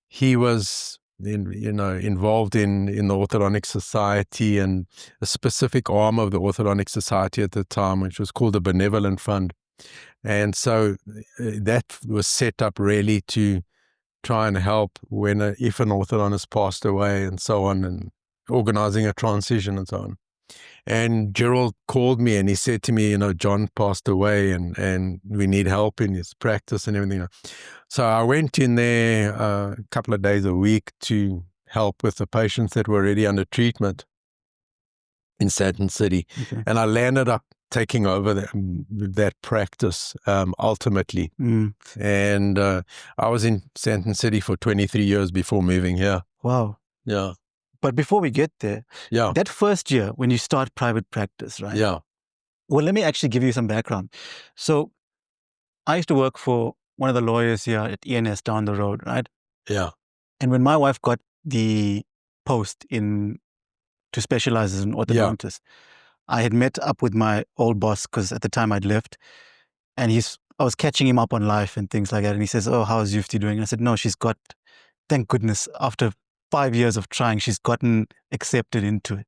he was, involved in the Orthodontic Society and a specific arm of the Orthodontic Society at the time, which was called the Benevolent Fund. And so that was set up really to try and help if an orthodontist passed away and so on, and organizing a transition and so on. And Gerald called me and he said to me, John passed away and we need help in his practice and everything. So I went in there a couple of days a week to help with the patients that were already under treatment. in Sandton City. Okay. And I landed up taking over that practice ultimately. And I was in Sandton City for 23 years before moving here. Wow. Yeah. But before we get there, Yeah. that first year when you start private practice, right? Yeah. Well, let me actually give you some background. So I used to work for one of the lawyers here at ENS down the road, right? Yeah. And when my wife got the post to specialize as an orthodontist, I had met up with my old boss because at the time I'd left, and I was catching him up on life and things like that. And he says, "Oh, how's Yufti doing?" And I said, "No, thank goodness, after 5 years of trying, she's gotten accepted into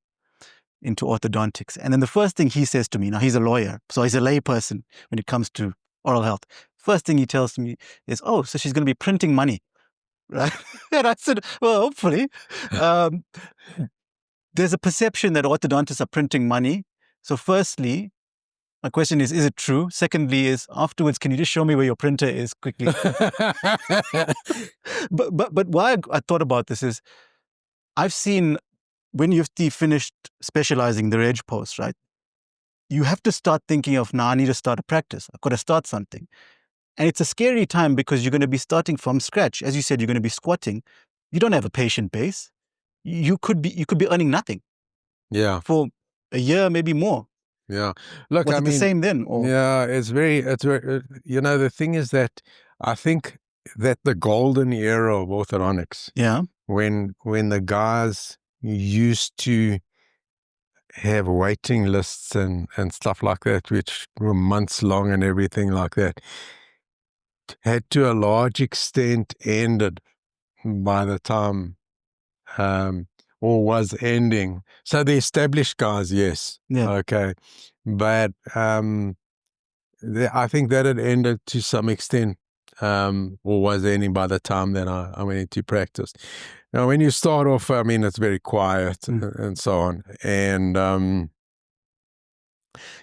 orthodontics." And then the first thing he says to me, now he's a lawyer, so he's a lay person when it comes to oral health. First thing he tells me is, "Oh, so she's going to be printing money." Right? And I said, "Well, hopefully." There's a perception that orthodontists are printing money. So firstly, my question is it true? Secondly is, afterwards, can you just show me where your printer is quickly? But why I thought about this is, I've seen when you've finished specializing the reg post, right? You have to start thinking of, now I need to start a practice. I've got to start something. And it's a scary time because you're going to be starting from scratch. As you said, you're going to be squatting. You don't have a patient base. You could be earning nothing. Yeah. For a year, maybe more. Yeah. Look, Was it the same then? Or? Yeah, it's very, the thing is that I think that the golden era of orthodontics, when the guys used to have waiting lists and stuff like that, which were months long and everything like that, had to a large extent ended by the time or was ending. So the established guys, yes. Yeah. Okay. But I think that it ended to some extent, or was ending by the time that I went into practice. Now, when you start off, I mean, it's very quiet and so on. And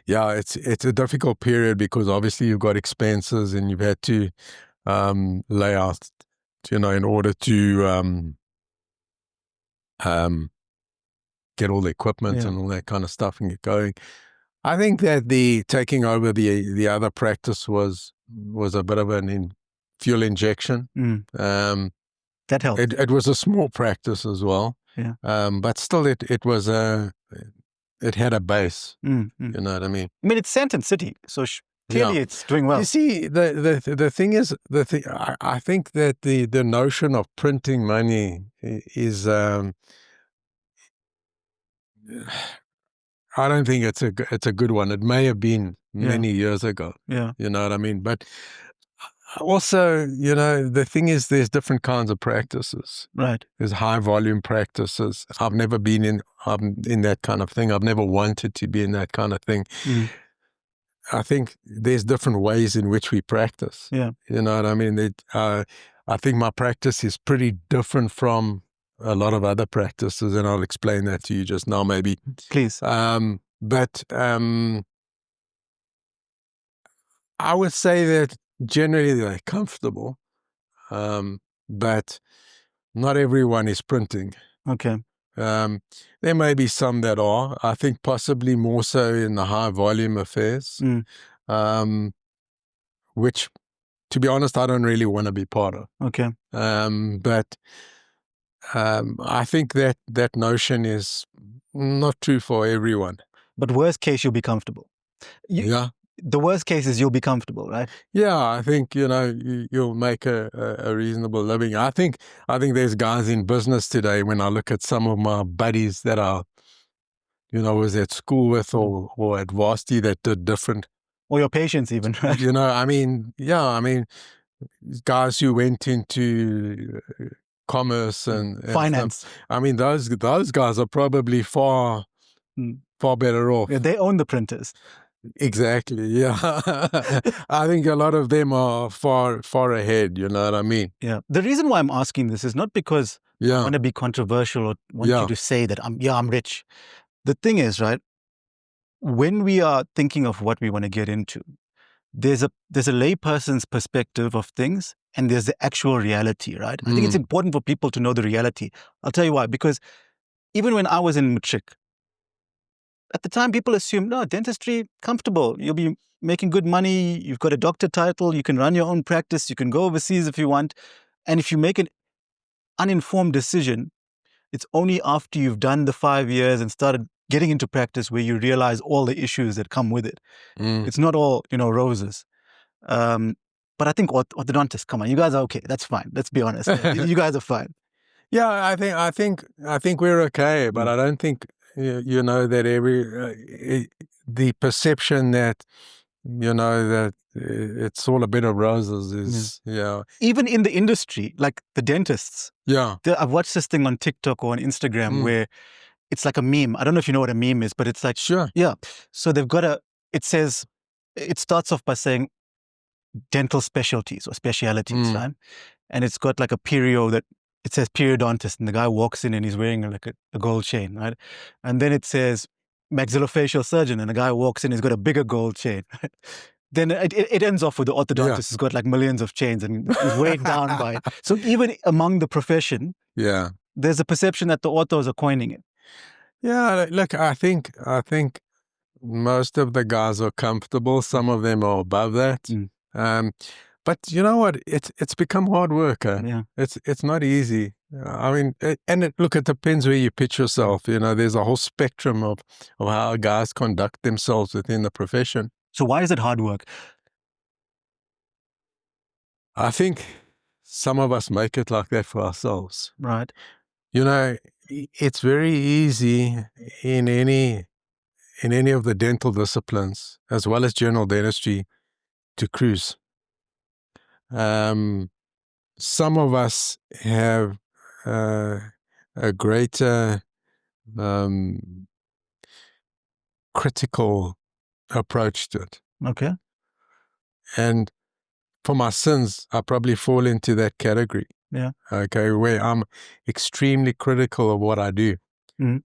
yeah, it's a difficult period because obviously you've got expenses and you've had to lay out, in order to get all the equipment and all that kind of stuff and get going. I think that the taking over the other practice was a bit of an fuel injection. That helped. It was a small practice as well. Yeah. But still, it had a base. You know what I mean? I mean, it's Sandton City, so clearly it's doing well. You see, the thing is, I think that the notion of printing money is. I don't think it's a good one. It may have been many years ago. Yeah. You know what I mean? But also, the thing is, there's different kinds of practices. Right. There's high volume practices. I've never been in that kind of thing. I've never wanted to be in that kind of thing. I think there's different ways in which we practice. Yeah. You know what I mean? I think my practice is pretty different from a lot of other practices, and I'll explain that to you just now, maybe. Please. But I would say that generally they're comfortable, but not everyone is printing. Okay. There may be some that are. I think possibly more so in the high volume affairs, which, to be honest, I don't really want to be part of. Okay. But I think that notion is not true for everyone. But worst case, you'll be comfortable. Yeah. The worst case is you'll be comfortable, right? Yeah, I think, you'll make a reasonable living. I think there's guys in business today, when I look at some of my buddies that I was at school with or at varsity, that did different. Or your patients even, right? Guys who went into commerce and finance. Stuff. I mean, those guys are probably far better off. Yeah, they own the printers. Exactly. Yeah. I think a lot of them are far ahead. You know what I mean? Yeah. The reason why I'm asking this is not because I want to be controversial or want you to say that I'm rich. The thing is, right, when we are thinking of what we want to get into, there's a layperson's perspective of things and there's the actual reality, right? I think it's important for people to know the reality. I'll tell you why. Because even when I was in matric, at the time, people assumed, no, dentistry, comfortable. You'll be making good money. You've got a doctor title. You can run your own practice. You can go overseas if you want. And if you make an uninformed decision, it's only after you've done the 5 years and started getting into practice where you realize all the issues that come with it. It's not all, roses. But I think orthodontists, come on, you guys are okay. That's fine. Let's be honest. You guys are fine. Yeah, I think we're okay, but I don't think that the perception that that it's all a bed of roses is Even in the industry, like the dentists. Yeah. I've watched this thing on TikTok or on Instagram where it's like a meme. I don't know if you know what a meme is, but it's like, Sure. Yeah. So they've got it starts off by saying dental specialties or specialities, right? And it's got like a perio that it says periodontist, and the guy walks in and he's wearing like a gold chain, right? And then it says maxillofacial surgeon, and the guy walks in, he's got a bigger gold chain. Then it ends off with the orthodontist who's got like millions of chains and is weighed down by it. So even among the profession, there's a perception that the orthos are coining it. Yeah, look, I think most of the guys are comfortable. Some of them are above that. But you know what? It's become hard work. It's not easy. I mean, look, it depends where you pitch yourself. There's a whole spectrum of how guys conduct themselves within the profession. So why is it hard work? I think some of us make it like that for ourselves. Right. It's very easy in any of the dental disciplines, as well as general dentistry, to cruise. Some of us have a greater critical approach to it. Okay. And for my sins, I probably fall into that category. Yeah. Okay, where I'm extremely critical of what I do.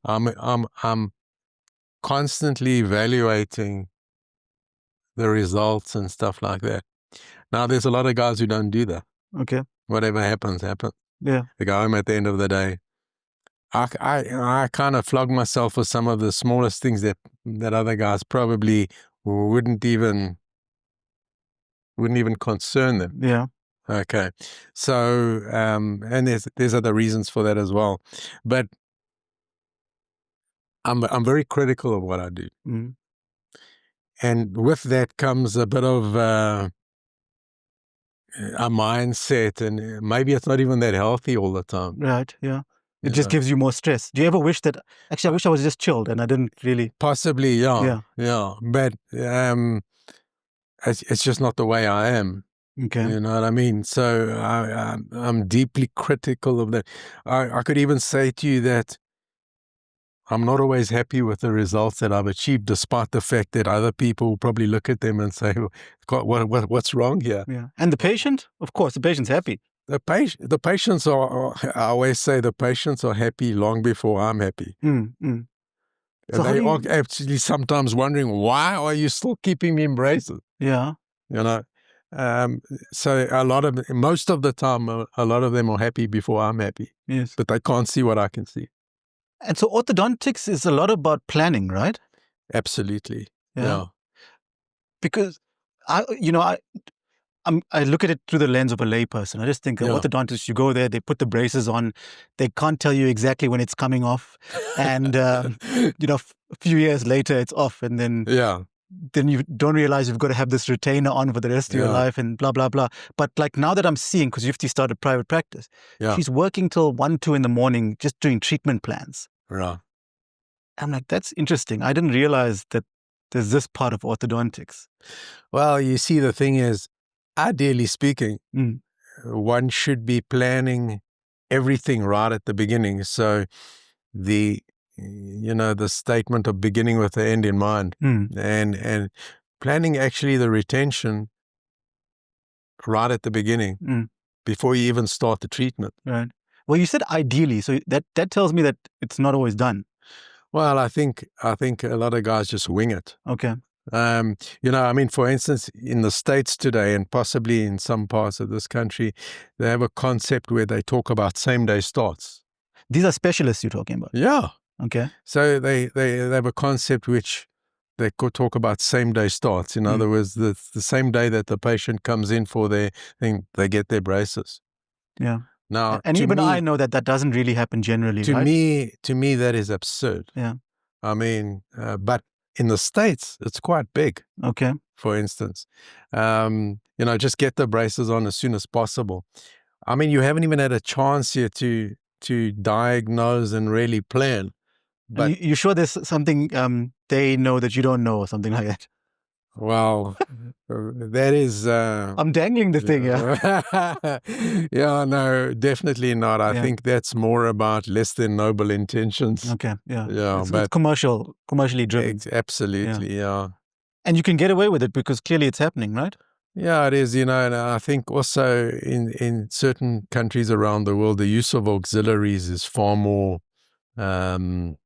I'm constantly evaluating the results and stuff like that. Now, there's a lot of guys who don't do that. Okay. Whatever happens. Yeah. They go home at the end of the day. I kind of flog myself for some of the smallest things that other guys probably wouldn't even concern them. Yeah. Okay. So, and there's other reasons for that as well. But I'm very critical of what I do. And with that comes a bit of a mindset, and maybe it's not even that healthy all the time. Right, yeah. It just gives you more stress. Do you ever wish that, actually, I wish I was just chilled and I didn't really... Possibly, yeah. But it's just not the way I am. Okay. You know what I mean? So I'm deeply critical of that. I could even say to you that I'm not always happy with the results that I've achieved, despite the fact that other people will probably look at them and say, what's wrong here? Yeah. And the patient? Of course, the patient's happy. The patients are, I always say, the patients are happy long before I'm happy. So they are actually sometimes wondering, why are you still keeping me in braces? Yeah. So most of the time, a lot of them are happy before I'm happy. Yes. But they can't see what I can see. And so orthodontics is a lot about planning, right? Absolutely. Yeah. Because I look at it through the lens of a layperson. I just think orthodontists, you go there, they put the braces on, they can't tell you exactly when it's coming off, and a few years later it's off, and then you don't realize you've got to have this retainer on for the rest of your life, and blah blah blah. But like now that I'm seeing, because Yufti started private practice, she's working till 1-2 in the morning just doing treatment plans. Right. I'm like, that's interesting. I didn't realize that there's this part of orthodontics. Well, you see, the thing is, ideally speaking, one should be planning everything right at the beginning. So the statement of beginning with the end in mind, and planning actually the retention right at the beginning before you even start the treatment. Right. Well, you said ideally, so that tells me that it's not always done. Well, I think a lot of guys just wing it. Okay. For instance, in the States today, and possibly in some parts of this country, they have a concept where they talk about same-day starts. These are specialists you're talking about? Yeah. Okay. So they have a concept which they could talk about same-day starts. In other words, the same day that the patient comes in for their thing, they get their braces. Yeah. Now, And to even I me, know that doesn't really happen generally, to right? me, that is absurd. Yeah. I mean, but in the States, it's quite big. Okay. For instance, just get the braces on as soon as possible. I mean, you haven't even had a chance here to diagnose and really plan. But you sure there's something they know that you don't know, or something like that? well, that is. I'm dangling the thing, yeah. Yeah, no, definitely not. I think that's more about less than noble intentions. Okay, yeah. Yeah, It's commercially driven. Absolutely, yeah. And you can get away with it because clearly it's happening, right? Yeah, it is, and I think also in certain countries around the world, the use of auxiliaries is far more. What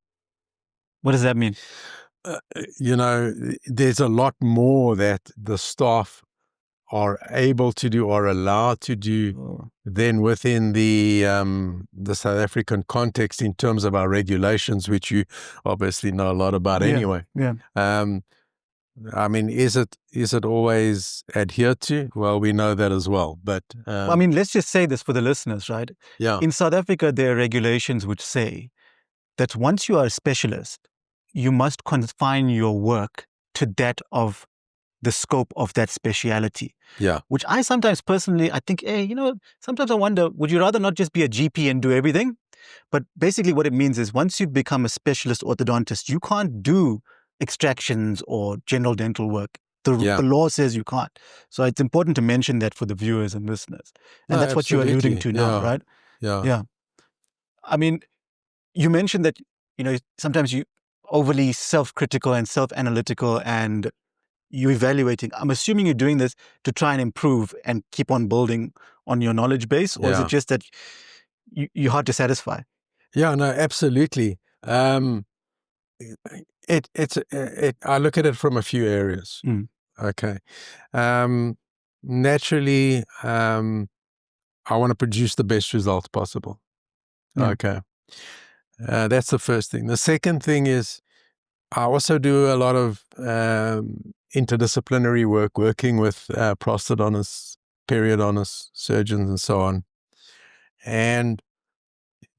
does that mean? There's a lot more that the staff are able to do or allowed to do than within the South African context in terms of our regulations, which you obviously know a lot about anyway. Yeah. I mean, is it always adhered to? Well, we know that as well. But I mean, let's just say this for the listeners, right? Yeah. In South Africa, there are regulations which say that once you are a specialist, you must confine your work to that of the scope of that speciality. Yeah. Which I sometimes personally, I think, sometimes I wonder, would you rather not just be a GP and do everything? But basically what it means is once you become a specialist orthodontist, you can't do extractions or general dental work. The law says you can't. So it's important to mention that for the viewers and listeners. And that's what you're alluding to now, right? Yeah. I mean, you mentioned that, sometimes you overly self-critical and self-analytical and you're evaluating. I'm assuming you're doing this to try and improve and keep on building on your knowledge base, or is it just that you're hard to satisfy? Yeah, no, absolutely. I look at it from a few areas. Okay. Naturally, I want to produce the best results possible. Okay. That's the first thing. The second thing is I also do a lot of interdisciplinary work, working with prosthodontists, periodontists, surgeons, and so on. And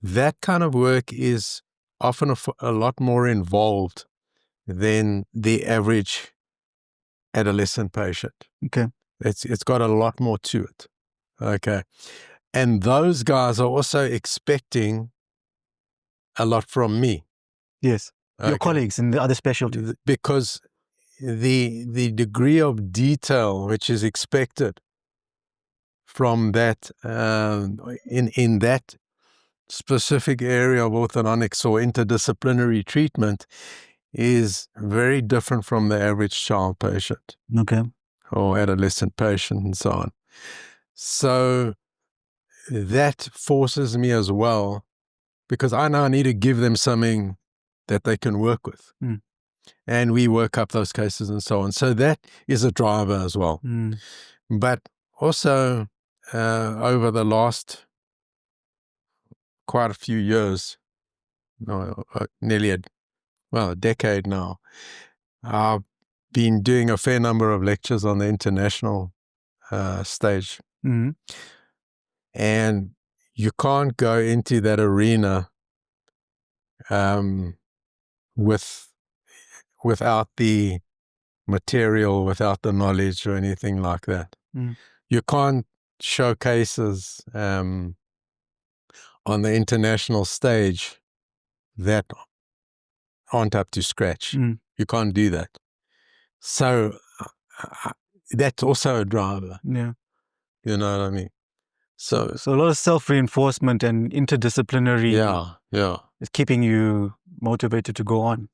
that kind of work is often a lot more involved than the average adolescent patient. Okay. It's got a lot more to it. Okay. And those guys are also expecting a lot from me. Yes. Your colleagues in the other specialties. Because the degree of detail which is expected from that in that specific area of orthodontics or interdisciplinary treatment is very different from the average child patient. Okay. Or adolescent patient and so on. So that forces me as well, because I now need to give them something that they can work with. And we work up those cases and so on. So that is a driver as well. But also over the last quite a few years, nearly a decade now, I've been doing a fair number of lectures on the international stage. And you can't go into that arena without the material, without the knowledge or anything like that. You can't show cases on the international stage that aren't up to scratch. You can't do that. So that's also a driver. Yeah. You know what I mean? So a lot of self-reinforcement and interdisciplinary is keeping you motivated to go on.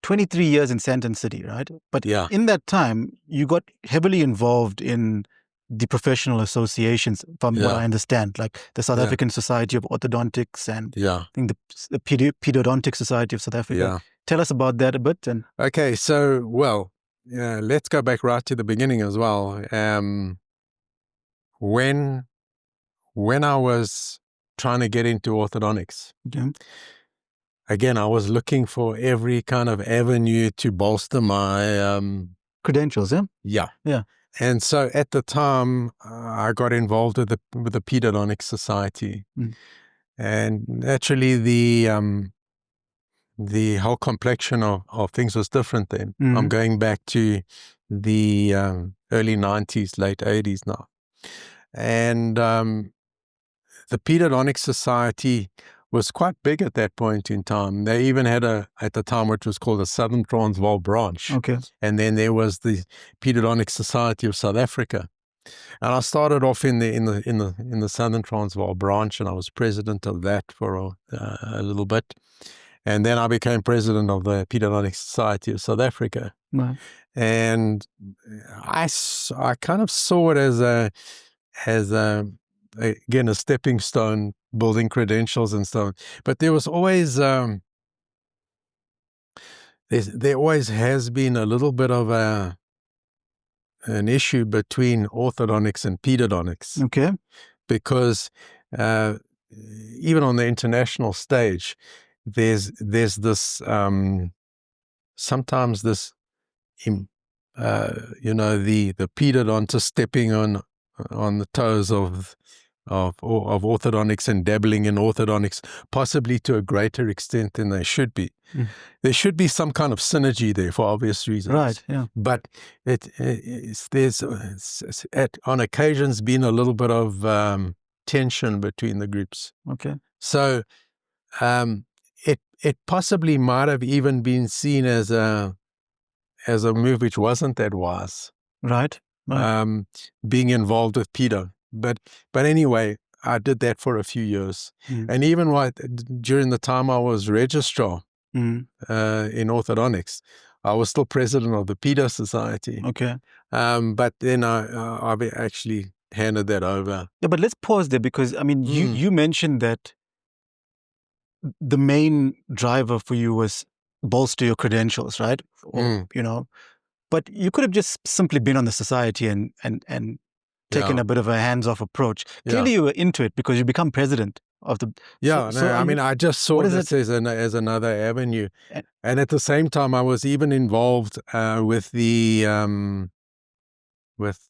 23 years in Sandton City, right? But in that time, you got heavily involved in the professional associations, from what I understand, like the South African Society of Orthodontics and I think the Pedodontic Society of South Africa. Tell us about that a bit. Okay, so, let's go back right to the beginning as well. When I was trying to get into orthodontics, again, I was looking for every kind of avenue to bolster my credentials. Yeah. Yeah. Yeah. And so at the time, I got involved with the Orthodontics Society, and naturally the whole complexion of things was different then. I'm going back to the early 90s, late 80s now. And the Orthodontics Society was quite big at that point in time. They even had at the time, what was called a Southern Transvaal branch. Okay. And then there was the Orthodontics Society of South Africa. And I started off in the Southern Transvaal branch, and I was president of that for a little bit. And then I became president of the Orthodontics Society of South Africa. Right. And I kind of saw it as again, a stepping stone, building credentials and stuff. But there was always there always has been a little bit of an issue between orthodontics and pedodontics. Okay. Because even on the international stage, there's this sometimes this the pedodontist stepping on the toes of orthodontics and dabbling in orthodontics, possibly to a greater extent than they should be. There should be some kind of synergy there for obvious reasons. Right, yeah. But there's on occasions been a little bit of tension between the groups. Okay. So it possibly might have even been seen as a move which wasn't that wise. Right. Right. Being involved with pedo. But anyway, I did that for a few years. And even during the time I was registrar in orthodontics, I was still president of the Pedo Society. Okay. But then I actually handed that over. Yeah, but let's pause there, because I mean, you mentioned that the main driver for you was bolster your credentials, right? Or, but you could have just simply been on the society and taken a bit of a hands-off approach. Clearly you were into it because you become president of the... I just saw this as another avenue. And at the same time, I was even involved with the with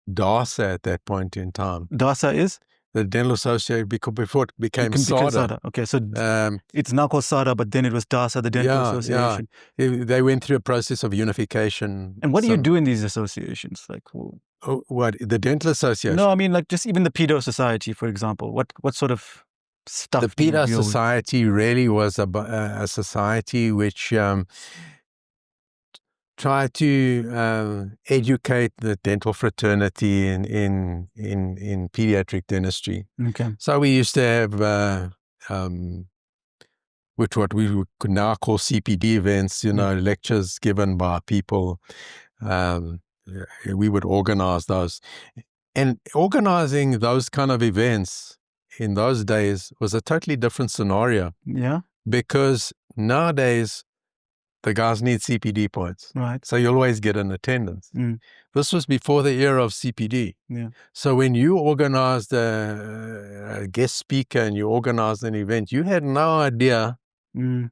DASA at that point in time. DASA is? The Dental Association, before it became SADA. Okay, so it's now called SADA, but then it was DASA, the Dental Association. Yeah. They went through a process of unification. And what do you do in these associations? Like, what, the Dental Association? No, I mean, like, just even the Pedo Society, for example. What sort of stuff? The Pedo Society really was a society which try to educate the dental fraternity in pediatric dentistry. Okay. So we used to have what we could now call CPD events, lectures given by people. We would organize those. And organizing those kind of events in those days was a totally different scenario. Yeah. Because nowadays, the guys need CPD points. Right. So you'll always get an attendance. This was before the era of CPD. Yeah. So when you organized a guest speaker and you organized an event, you had no idea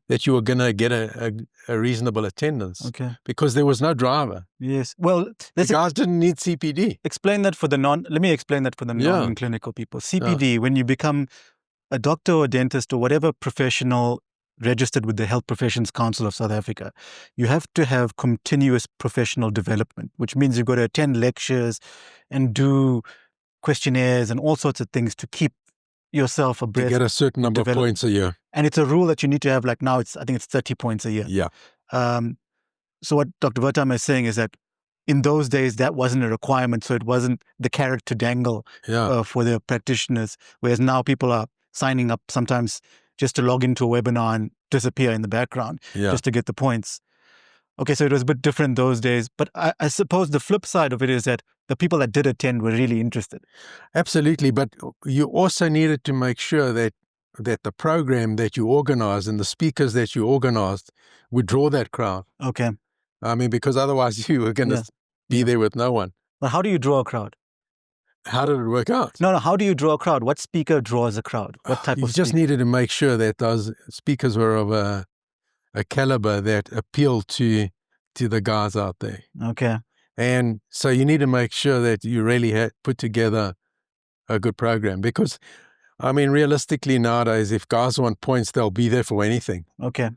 that you were going to get a reasonable attendance. Okay. Because there was no driver. Yes. Well, the guys didn't need CPD. Explain that for the let me explain that for the non-clinical people. CPD, when you become a doctor or dentist or whatever professional registered with the Health Professions Council of South Africa, you have to have continuous professional development, which means you've got to attend lectures and do questionnaires and all sorts of things to keep yourself abreast. To get a certain number of points a year. And it's a rule that you need to have, like now I think it's 30 points a year. Yeah. So what Dr. Wertheimer is saying is that in those days, that wasn't a requirement. So it wasn't the carrot to dangle for the practitioners. Whereas now people are signing up sometimes just to log into a webinar and disappear in the background just to get the points. Okay, so it was a bit different those days. But I suppose the flip side of it is that the people that did attend were really interested. Absolutely. But you also needed to make sure that the program that you organized and the speakers that you organized would draw that crowd. Okay. I mean, because otherwise you were going to be there with no one. But how do you draw a crowd? How did it work out? No, how do you draw a crowd? What speaker draws a crowd? What type You of just speaker? needed to make sure that those speakers were of a caliber that appealed to the guys out there. Okay. And so you need to make sure that you really had put together a good program, because, I mean, realistically nowadays, if guys want points, they'll be there for anything. Okay.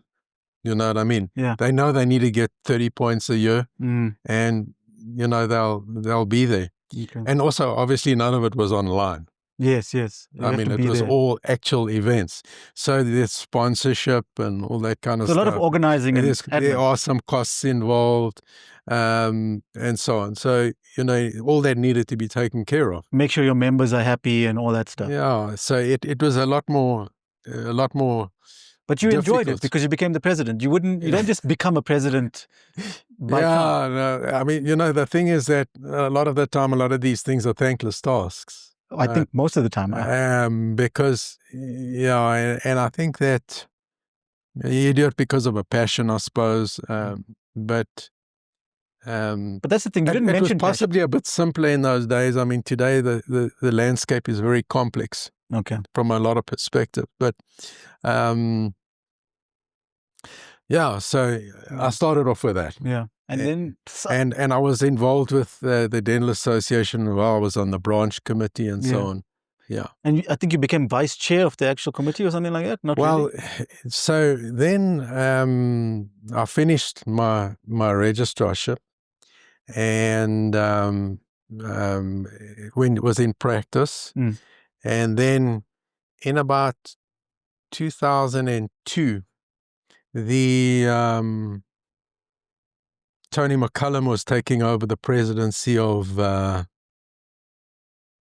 You know what I mean? Yeah. They know they need to get 30 points a year, and, you know, they'll be there. Okay. And also, obviously, none of it was online. Yes. You I have mean, to it be was there. all actual events. So there's sponsorship and all that kind of So a stuff. lot of organizing and There admin. are some costs involved, and so on. So, you know, all that needed to be taken care of. Make sure your members are happy and all that stuff. Yeah. So it was a lot more. But you enjoyed it difficult. because you became the president. You don't just become a president by chance. No, I mean, you know, the thing is that a lot of the time, a lot of these things are thankless tasks. I think most of the time. Because, and I think that you do it because of a passion, I suppose. But that's the thing. You didn't it was mention possibly a bit simpler in those days. I mean, today the landscape is very complex. Okay. From a lot of perspective, but so I started off with that. Yeah, and then and I was involved with the Dental Association. Well, I was on the branch committee and so on. Yeah, and I think you became vice chair of the actual committee or something like that. Not really? So then I finished my registrarship, and when it was in practice, and then in about 2002, the Tony McCullum was taking over the presidency of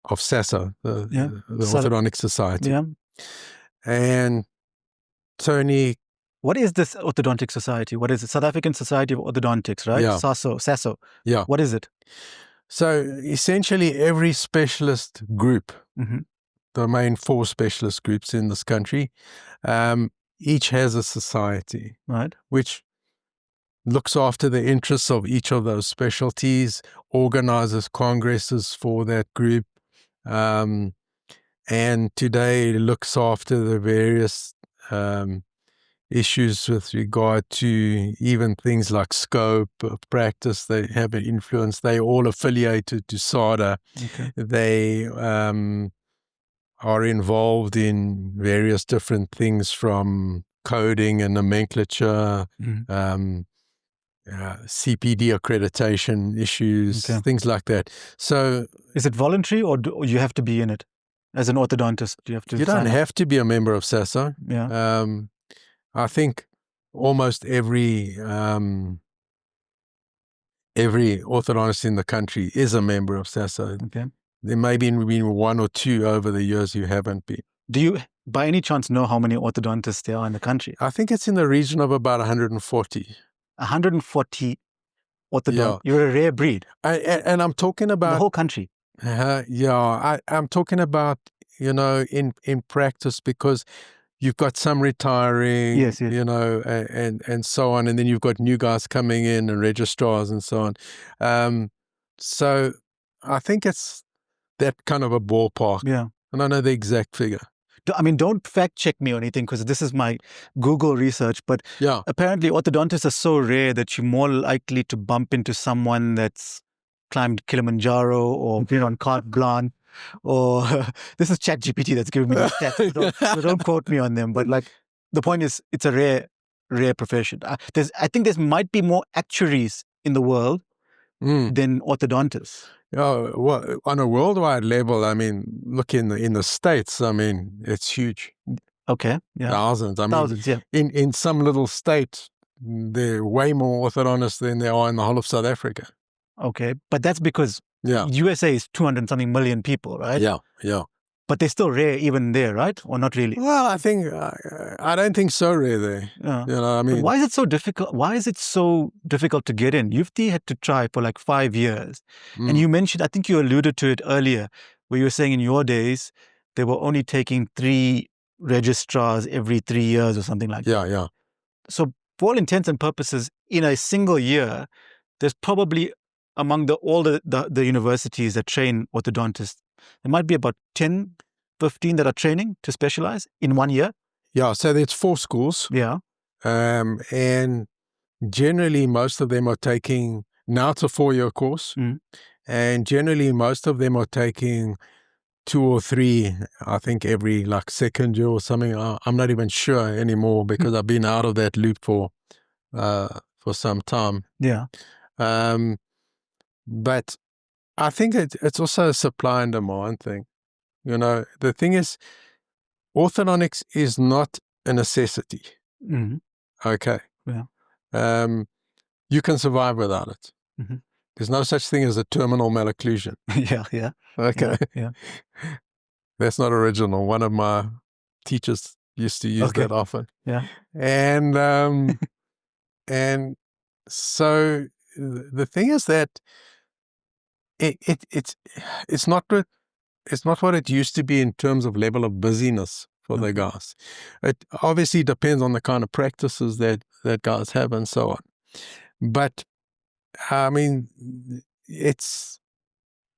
SASO, the Orthodontic Society. Yeah. And Tony... What is this Orthodontic Society? What is it? South African Society of Orthodontics, right? Yeah. SASO. Yeah. What is it? So essentially every specialist group, the main 4 specialist groups in this country, each has a society, right, which looks after the interests of each of those specialties, organizes congresses for that group, and today looks after the various issues with regard to even things like scope of practice. They have an influence. They all affiliated to SADA. Okay. They are involved in various different things from coding and nomenclature, CPD accreditation issues, things like that. So, is it voluntary, or do you have to be in it as an orthodontist? Do you have to? You don't have to be a member of SASO. Yeah. I think almost every orthodontist in the country is a member of SASO. Okay. There may be one or two over the years who haven't been. Do you, by any chance, know how many orthodontists there are in the country? I think it's in the region of about 140. 140 orthodontists. Yeah. You're a rare breed. And I'm talking about... the whole country. I'm talking about, in practice, because you've got some retiring, yes. and so on. And then you've got new guys coming in and registrars and so on. So I think it's that kind of a ballpark. Yeah. I don't know the exact figure. I mean, don't fact check me or anything, because this is my Google research. But apparently orthodontists are so rare that you're more likely to bump into someone that's climbed Kilimanjaro or been on carte blanche. Or this is ChatGPT that's giving me the stats. So don't quote me on them. But like, the point is, it's a rare profession. I think there might be more actuaries in the world than orthodontists. Well, on a worldwide level, I mean, look in the States. I mean, it's huge. Okay, yeah, thousands. I mean, thousands. Yeah. In some little state, there are way more orthodontists than there are in the whole of South Africa. Okay, but that's because USA is 200-something million people, right? Yeah. But they're still rare even there, right? Or not really? Well, I think I don't think so rare there. Yeah. I mean, but why is it so difficult? Why is it so difficult to get in? UFT had to try for like 5 years, and you mentioned, I think you alluded to it earlier, where you were saying in your days they were only taking 3 registrars every 3 years or something like that. Yeah. So, for all intents and purposes, in a single year, there's probably among all the universities that train orthodontists, there might be about 10, 15 that are training to specialize in 1 year. Yeah, so there's 4 schools. Yeah. And generally most of them are taking, now it's a 4-year course, and generally most of them are taking 2 or 3, I think every like second year or something. I'm not even sure anymore because I've been out of that loop for some time. Yeah. But I think it's also a supply and demand thing. You know, the thing is, orthodontics is not a necessity. Okay. Yeah. You can survive without it. There's no such thing as a terminal malocclusion. Yeah. Okay. Yeah. That's not original. One of my teachers used to use that often. Yeah. And and so the thing is that it's not what it used to be in terms of level of busyness for the guys. It obviously depends on the kind of practices that guys have and so on. But I mean,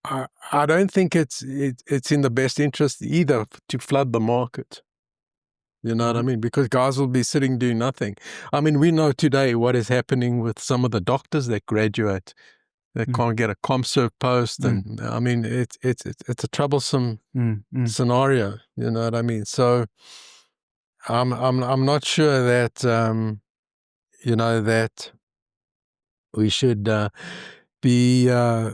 I don't think it's in the best interest either to flood the market. You know what I mean? Because guys will be sitting doing nothing. I mean, we know today what is happening with some of the doctors that graduate. They can't get a ComServe post, and I mean, it's a troublesome scenario. You know what I mean? So I'm not sure that that we should be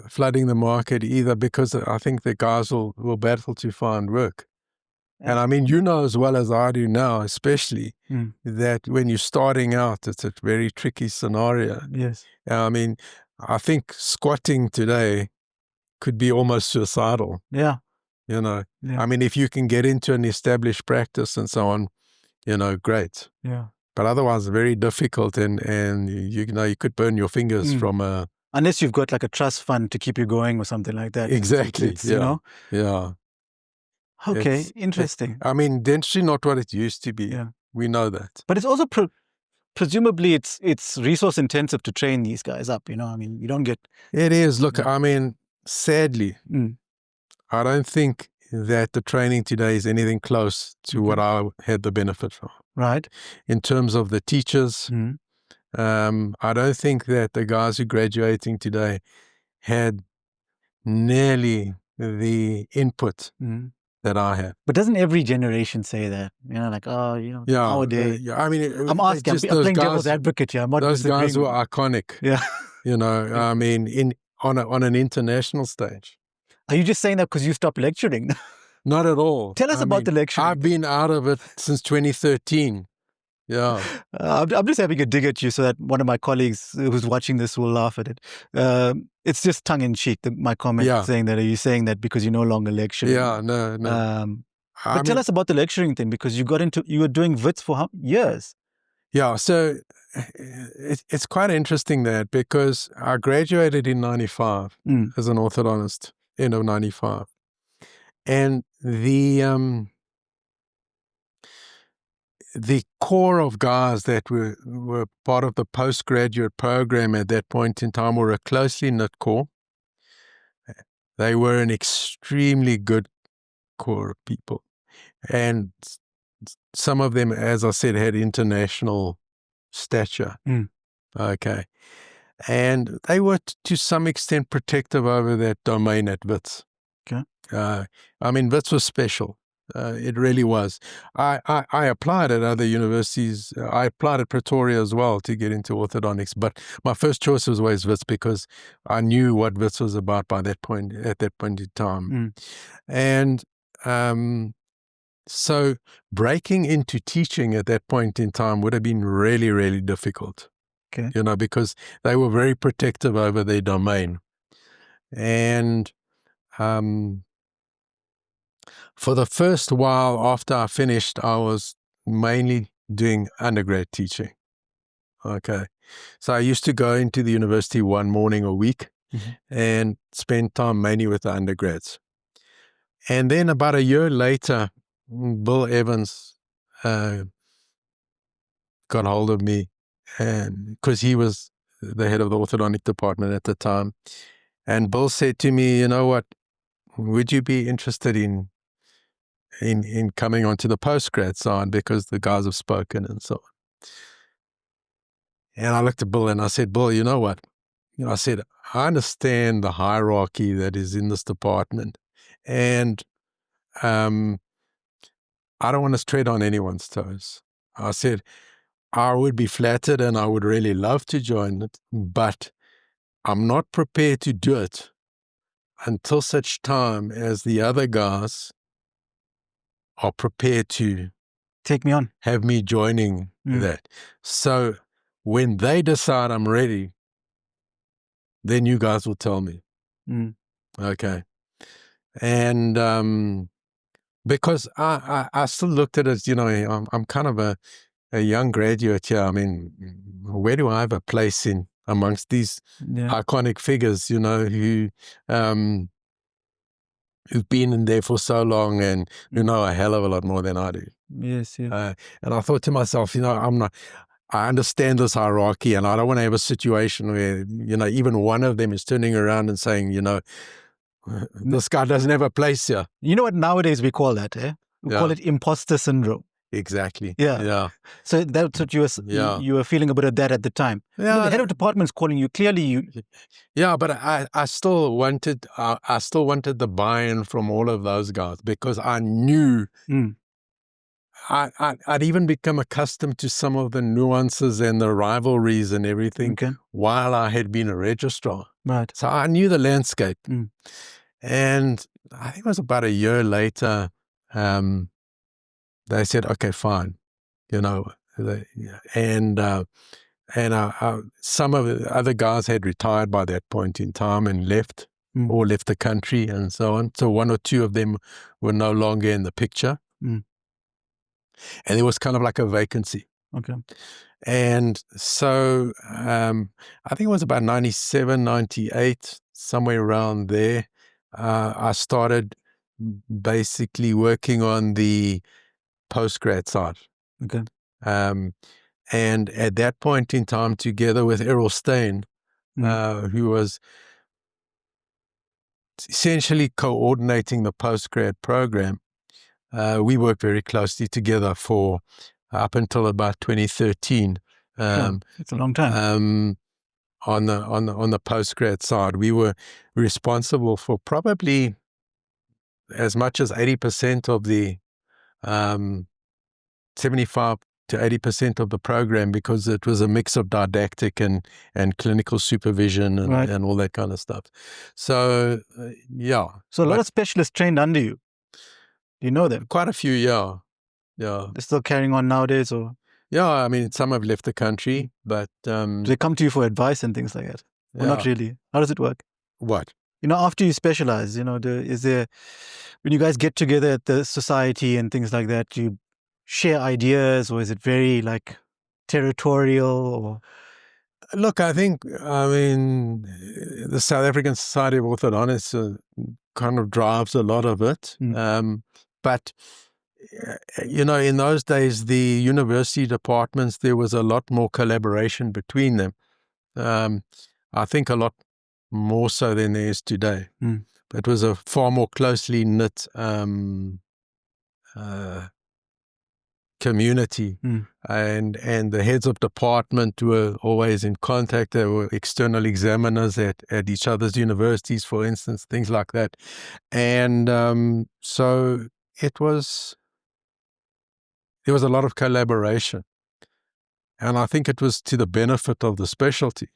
flooding the market either, because I think the guys will battle to find work. And I mean, you know as well as I do now, especially, that when you're starting out, it's a very tricky scenario. Yes. I mean, I think squatting today could be almost suicidal. Yeah. You know, Yeah. I mean, if you can get into an established practice and so on, great. Yeah. But otherwise, very difficult, and you could burn your fingers from unless you've got like a trust fund to keep you going or something like that. Exactly. Yeah. Yeah. Okay, interesting. I mean, dentistry not what it used to be. Yeah. We know that. But it's also presumably it's resource intensive to train these guys up. I mean, you don't get. It is. Look, I mean, sadly, I don't think that the training today is anything close to what I had the benefit from. Right. In terms of the teachers, I don't think that the guys who are graduating today had nearly the input that I had. But doesn't every generation say that? Nowadays. I mean, I'm asking, I'm playing devil's advocate here. I'm not those guys were iconic. Yeah. I mean, on an international stage. Are you just saying that because you stopped lecturing? Not at all. Tell us about the lecturing. I've been out of it since 2013. Yeah. I'm just having a dig at you so that one of my colleagues who's watching this will laugh at it. It's just tongue in cheek, my comment saying that. Are you saying that because you're no longer lecturing? Yeah, no. But tell us about the lecturing thing, because you were doing VITs for years. Yeah, so it's quite interesting that, because I graduated in 95 as an orthodontist, end of 95. And the core of guys that were part of the postgraduate program at that point in time were a closely knit core. They were an extremely good core of people. And some of them, as I said, had international stature. Okay. And they were to some extent protective over that domain at WITS. Okay. I mean, WITS was special. It really was. I applied at other universities. I applied at Pretoria as well to get into orthodontics, but my first choice was always WITS, because I knew what WITS was about at that point in time. And so breaking into teaching at that point in time would have been really, really difficult. Okay. Because they were very protective over their domain. And for the first while after I finished, I was mainly doing undergrad teaching. Okay. So I used to go into the university one morning a week and spend time mainly with the undergrads. And then about a year later, Bill Evans got hold of me, and because he was the head of the orthodontic department at the time. And Bill said to me, you know what, would you be interested in coming onto the postgrad side, because the guys have spoken and so on. And I looked at Bill and I said, Bill, you know what? I said, I understand the hierarchy that is in this department, and I don't want to tread on anyone's toes. I said, I would be flattered and I would really love to join it, but I'm not prepared to do it until such time as the other guys are prepared to take me on, have me joining that. So when they decide I'm ready, then you guys will tell me. Okay. And because I still looked at it, I'm kind of a young graduate here. I mean, where do I have a place in amongst these iconic figures, who've been in there for so long and who know a hell of a lot more than I do. Yes, yeah. And I thought to myself, I understand this hierarchy, and I don't want to have a situation where, even one of them is turning around and saying, this guy doesn't have a place here. You know what nowadays we call that, eh? We call it imposter syndrome. Exactly. Yeah. So that's what you were feeling a bit of that at the time. Yeah. The head of department's calling you. Clearly Yeah, but I still wanted the buy-in from all of those guys, because I knew I'd even become accustomed to some of the nuances and the rivalries and everything while I had been a registrar. Right. So I knew the landscape. And I think it was about a year later, they said, okay, fine. And some of the other guys had retired by that point in time and left or left the country and so on. So one or two of them were no longer in the picture. And there was kind of like a vacancy. Okay. And so I think it was about 97, 98, somewhere around there. I started basically working on the postgrad side. Okay. And at that point in time, together with Errol Steyn, who was essentially coordinating the postgrad program, we worked very closely together for up until about 2013. It's a long time. On the postgrad side, we were responsible for probably as much as 80% of the 75 to 80% of the program, because it was a mix of didactic and clinical supervision and all that kind of stuff. So yeah. So a lot of specialists trained under you. Do you know them? Quite a few, yeah. They're still carrying on nowadays, or? Yeah, I mean, some have left the country, but do they come to you for advice and things like that? Or not really? How does it work? What? After you specialize, is there, when you guys get together at the society and things like that, do you share ideas, or is it very like territorial? Or look, I mean, the South African Society of Orthodontists kind of drives a lot of it. But in those days, the university departments, there was a lot more collaboration between them. I think a lot more so than there is today. It was a far more closely knit community, and the heads of department were always in contact. There were external examiners at each other's universities, for instance, things like that. And so there was a lot of collaboration, and I think it was to the benefit of the specialty.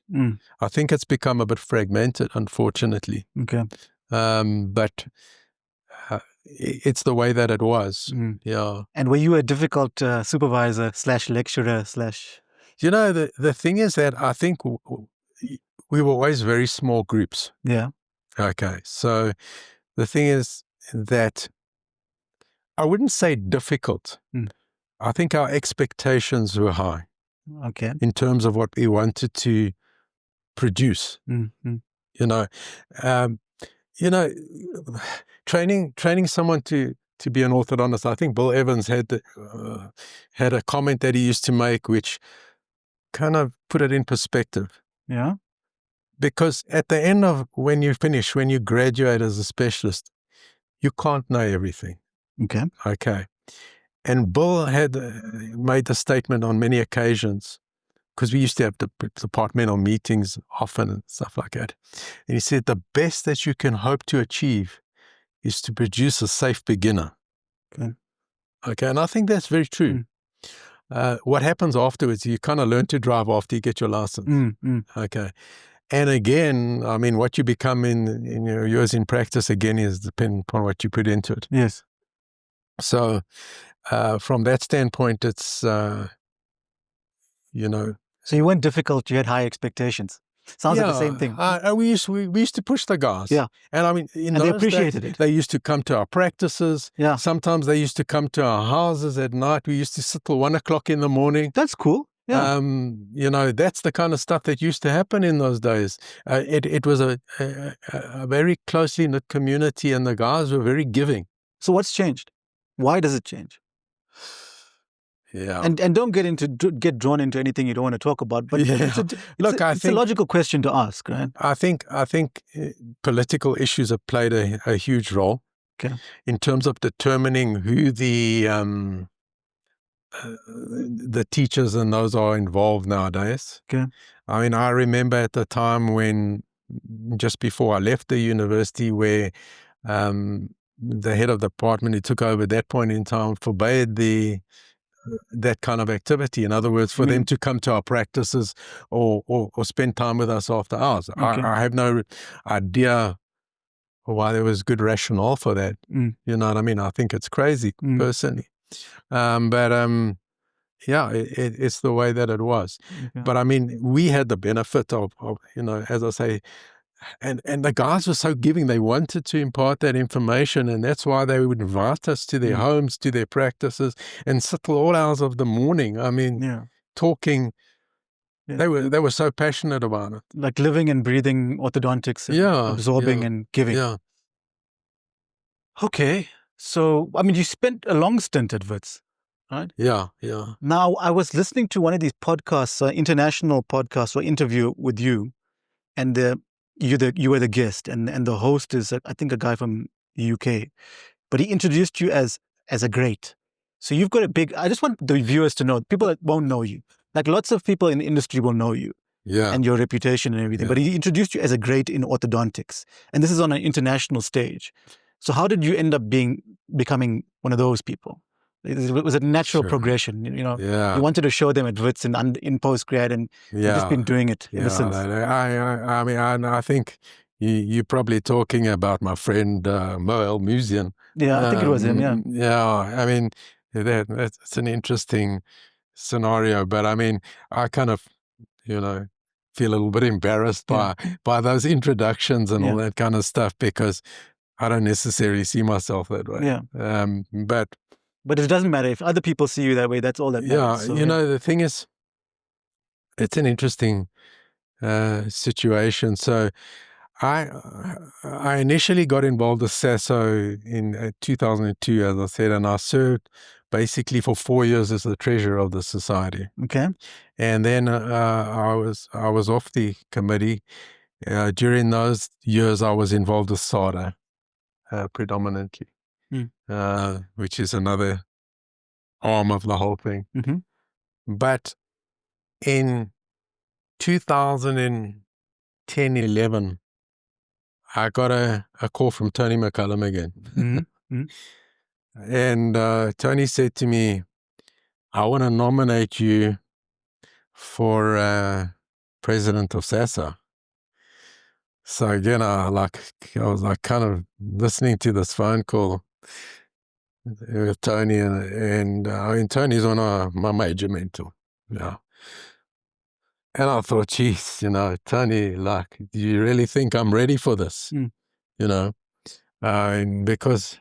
I think it's become a bit fragmented, unfortunately. Okay. But it's the way that it was. Yeah. And were you a difficult supervisor / lecturer / the thing is that I think we were always very small groups. Yeah. Okay. So the thing is that I wouldn't say difficult. I think our expectations were high. Okay. In terms of what we wanted to produce. Training someone to be an orthodontist. I think Bill Evans had a comment that he used to make, which kind of put it in perspective. Yeah. Because at the end of when you graduate as a specialist, you can't know everything. Okay. Okay. And Bill had made the statement on many occasions, because we used to have departmental meetings often and stuff like that. And he said, the best that you can hope to achieve is to produce a safe beginner. Okay. Okay. And I think that's very true. What happens afterwards, you kind of learn to drive after you get your license. Okay. And again, I mean, what you become in your years in practice, again, is dependent upon what you put into it. Yes. So from that standpoint, it's, So you weren't difficult, you had high expectations. Sounds like the same thing. We used to push the guys. Yeah. And I mean, and they appreciated it. They used to come to our practices. Yeah. Sometimes they used to come to our houses at night. We used to sit till 1 o'clock in the morning. That's cool. Yeah. That's the kind of stuff that used to happen in those days. It was a very closely knit community, and the guys were very giving. So what's changed? Why does it change? Yeah. And don't get drawn into anything you don't want to talk about. But it's a logical question to ask, right? I think political issues have played a huge role. Okay. In terms of determining who the teachers and those are involved nowadays. Okay. I mean, I remember at the time when, just before I left the university, where the head of the department who took over at that point in time forbade that kind of activity. In other words, for them to come to our practices or spend time with us after hours. Okay. I have no idea why there was good rationale for that. You know what I mean? I think it's crazy, personally. Yeah, it's the way that it was. Okay. But I mean, we had the benefit of as I say, and the guys were so giving. They wanted to impart that information, and that's why they would invite us to their homes, to their practices, and sit till all hours of the morning. I mean, talking. Yeah. They were so passionate about it. Like living and breathing orthodontics, and absorbing and giving. Yeah. Okay. So, I mean, you spent a long stint at Wits, right? Yeah. Now, I was listening to one of these podcasts, international podcasts or interview with you, and you were the guest, and the host is, I think, a guy from the UK, but he introduced you as a great. So you've got I just want the viewers to know, people that won't know you, like lots of people in the industry will know you. Yeah. And your reputation and everything. Yeah. But he introduced you as a great in orthodontics. And this is on an international stage. So how did you end up becoming one of those people? Was it a natural progression? You wanted to show them at Wits and in postgrad, and you've just been doing it ever since. I mean, I think you're probably talking about my friend Moel Musean. Yeah, I think it was him, yeah. Yeah, I mean, it's an interesting scenario, but I mean, I kind of, feel a little bit embarrassed by those introductions and all that kind of stuff, because I don't necessarily see myself that way. Yeah. But it doesn't matter if other people see you that way. That's all that matters. Yeah, so, the thing is, it's an interesting situation. So I initially got involved with SASO in 2002, as I said, and I served basically for 4 years as the treasurer of the society. Okay. And then I was off the committee. During those years, I was involved with SADA predominantly, which is another arm of the whole thing. Mm-hmm. But in 2010-11, I got a call from Tony McCullum again. Mm-hmm. And Tony said to me, I want to nominate you for president of SASO. So again, I was kind of listening to this phone call with Tony, and I mean, Tony's one of my major mentors. Yeah. And I thought, geez, Tony, do you really think I'm ready for this? And because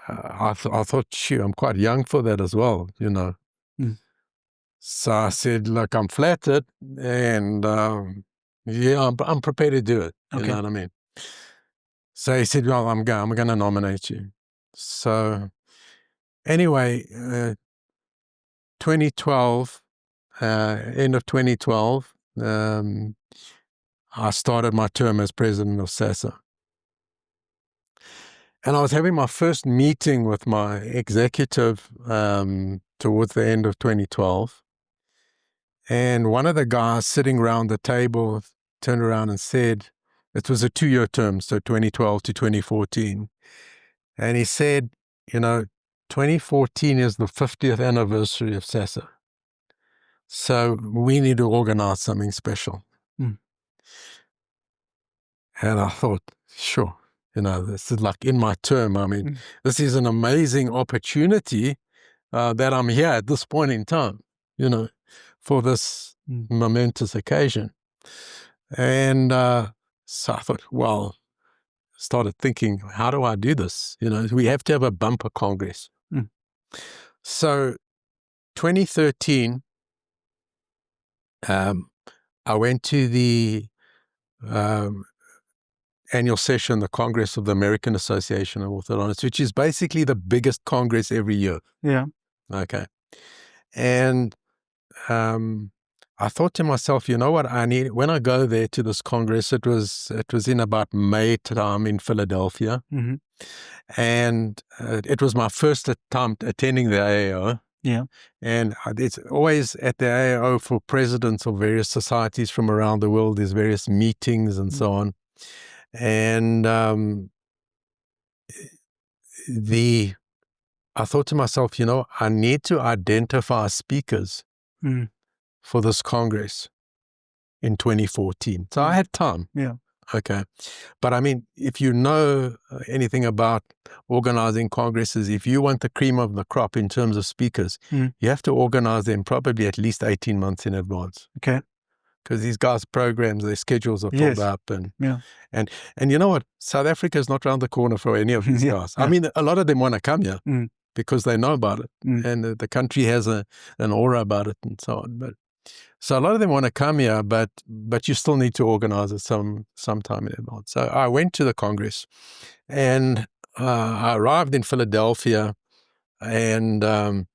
I thought, shoot, I'm quite young for that as well, So I said, look, I'm flattered, and I'm prepared to do it. Okay. You know what I mean? So he said, well, I'm going to nominate you. So anyway, 2012, end of 2012, I started my term as president of SASO. And I was having my first meeting with my executive towards the end of 2012. And one of the guys sitting around the table turned around and said, it was a 2-year term, so 2012 to 2014. And he said, 2014 is the 50th anniversary of SASO. So we need to organize something special. Mm. And I thought, sure, this is like in my term. I mean, this is an amazing opportunity that I'm here at this point in time, for this momentous occasion. And so I thought, well, started thinking, how do I do this? We have to have a bumper congress. So 2013, I went to the annual session, the Congress of the American Association of Orthodontists, which is basically the biggest congress every year. Yeah. Okay. And I thought to myself, you know what I need when I go there to this congress. It was in about May time in Philadelphia, and it was my first time attending the AAO. Yeah, and it's always at the AAO for presidents of various societies from around the world. There's various meetings and so on, and I thought to myself, I need to identify speakers for this Congress in 2014. So I had time. Yeah. Okay. But I mean, if you know anything about organizing congresses, if you want the cream of the crop in terms of speakers, you have to organize them probably at least 18 months in advance. Okay. Because these guys' programs, their schedules are filled up. And you know what? South Africa is not around the corner for any of these guys. I mean, a lot of them want to come here because they know about it. And the country has an aura about it and so on. So a lot of them want to come here, but you still need to organize it sometime in advance. So I went to the Congress, and I arrived in Philadelphia, and I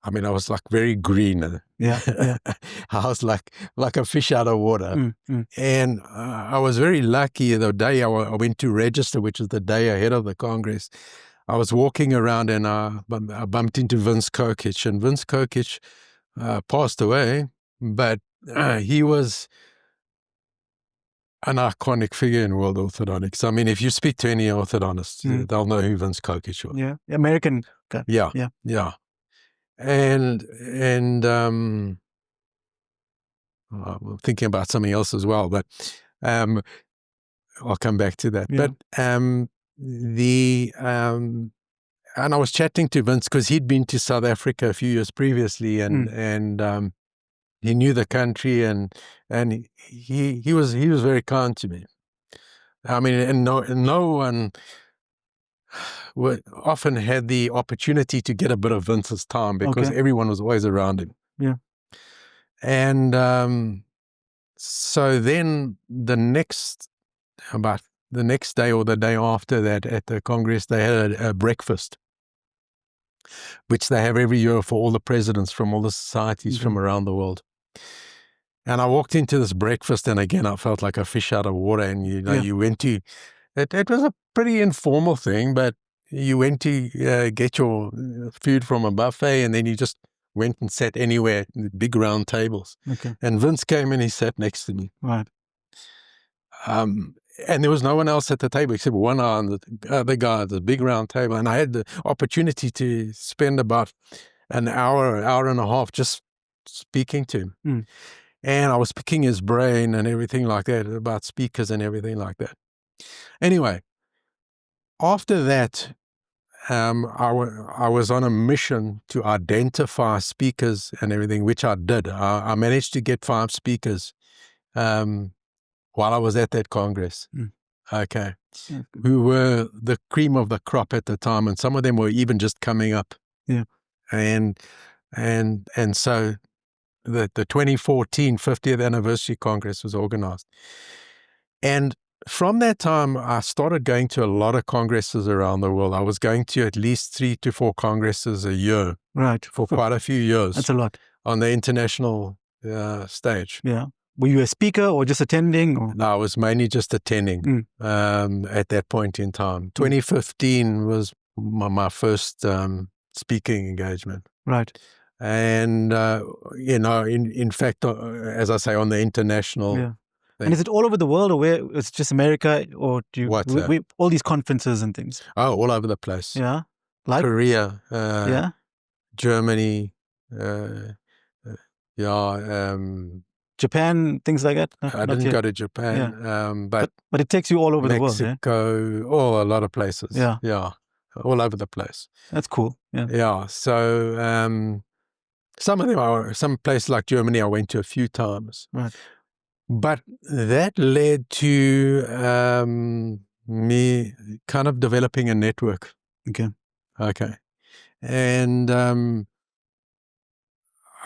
was like very green. Yeah. I was like a fish out of water. And I was very lucky. The day I went to register, which is the day ahead of the Congress, I was walking around and I bumped into Vince Kokich, and Vince Kokich passed away. But he was an iconic figure in world orthodontics. I mean, if you speak to any orthodontist, they'll know who Vince Kokich was. Yeah, American guy. Yeah. And I'm thinking about something else as well, but I'll come back to that. Yeah. But and I was chatting to Vince because he'd been to South Africa a few years previously, and he knew the country, and he was very kind to me. I mean, and no one often had the opportunity to get a bit of Vince's time because everyone was always around him. Yeah. And so then the next day or the day after that at the Congress, they had a breakfast, which they have every year for all the presidents from all the societies from around the world. And I walked into this breakfast, and again, I felt like a fish out of water. And you went to it was a pretty informal thing, but you went to get your food from a buffet, and then you just went and sat anywhere, big round tables. Okay. And Vince came and he sat next to me. Right. And there was no one else at the table except one the other guy at the big round table. And I had the opportunity to spend about an hour and a half just speaking to him. And I was picking his brain and everything like that, about speakers and everything like that. Anyway, after that, I was on a mission to identify speakers and everything, which I did. I managed to get 5 speakers while I was at that Congress. Okay. Who were the cream of the crop at the time, and some of them were even just coming up. Yeah. And so the 2014 50th anniversary Congress was organized. And from that time, I started going to a lot of congresses around the world. I was going to at least 3 to 4 congresses a year. Right. For quite a few years. That's a lot. On the international stage. Yeah. Were you a speaker or just attending? Or? No, I was mainly just attending at that point in time. 2015 was my first speaking engagement. Right. And, in fact, as I say, on the international thing. And is it all over the world, or where it's just America, or do you all these conferences and things? Oh, all over the place. Yeah. Like Korea, Germany, Japan, things like that? I didn't go to Japan, but it takes you all over the world, Mexico, a lot of places. Yeah, all over the place. That's cool. Yeah. So some of them some places like Germany I went to a few times. Right. But that led to me kind of developing a network. Okay. And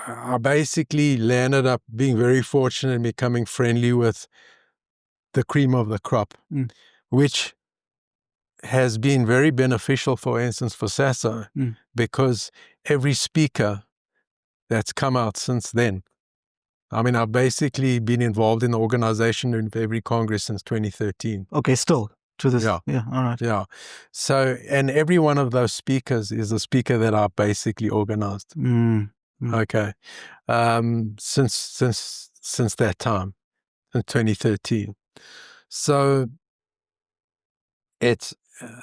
I basically landed up being very fortunate in becoming friendly with the cream of the crop, which has been very beneficial, for instance, for SASO, because every speaker that's come out since then, I mean, I've basically been involved in the organization in every Congress since 2013. Okay, still to this. Yeah, all right. Yeah. So, and every one of those speakers is a speaker that I've basically organized. Okay. Since that time, in 2013. So it's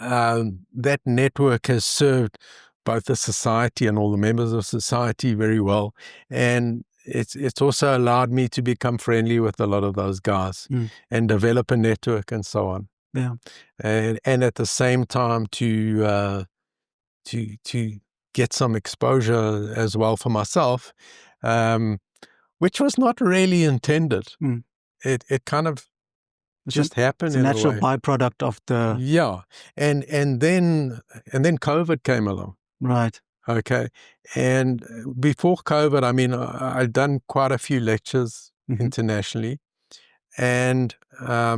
that network has served both the society and all the members of society very well, and it's also allowed me to become friendly with a lot of those guys and develop a network and so on. Yeah, and at the same time to get some exposure as well for myself, which was not really intended. It kind of just happened. It's a natural byproduct of the and then COVID came along. Right. Okay. And before COVID, I mean, I'd done quite a few lectures internationally, and I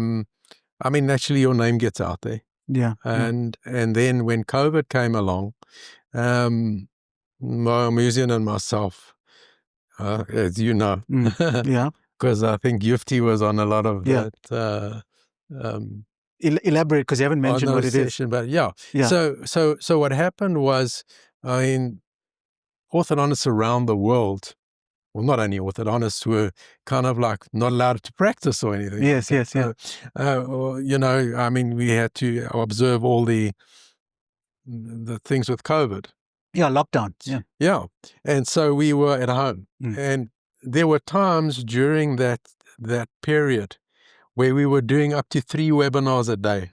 mean, naturally, your name gets out there. Yeah. And then when COVID came along, Museum and myself, as you know, because I think Yufti was on a lot of that. Elaborate, because you haven't mentioned what it is. But so what happened was, I mean, orthodontists around the world, well, not only orthodontists, were kind of like not allowed to practice or anything. Yes. I mean, we had to observe all the things with COVID. Yeah, lockdown. Yeah. And so we were at home. And there were times during that period where we were doing up to 3 webinars a day.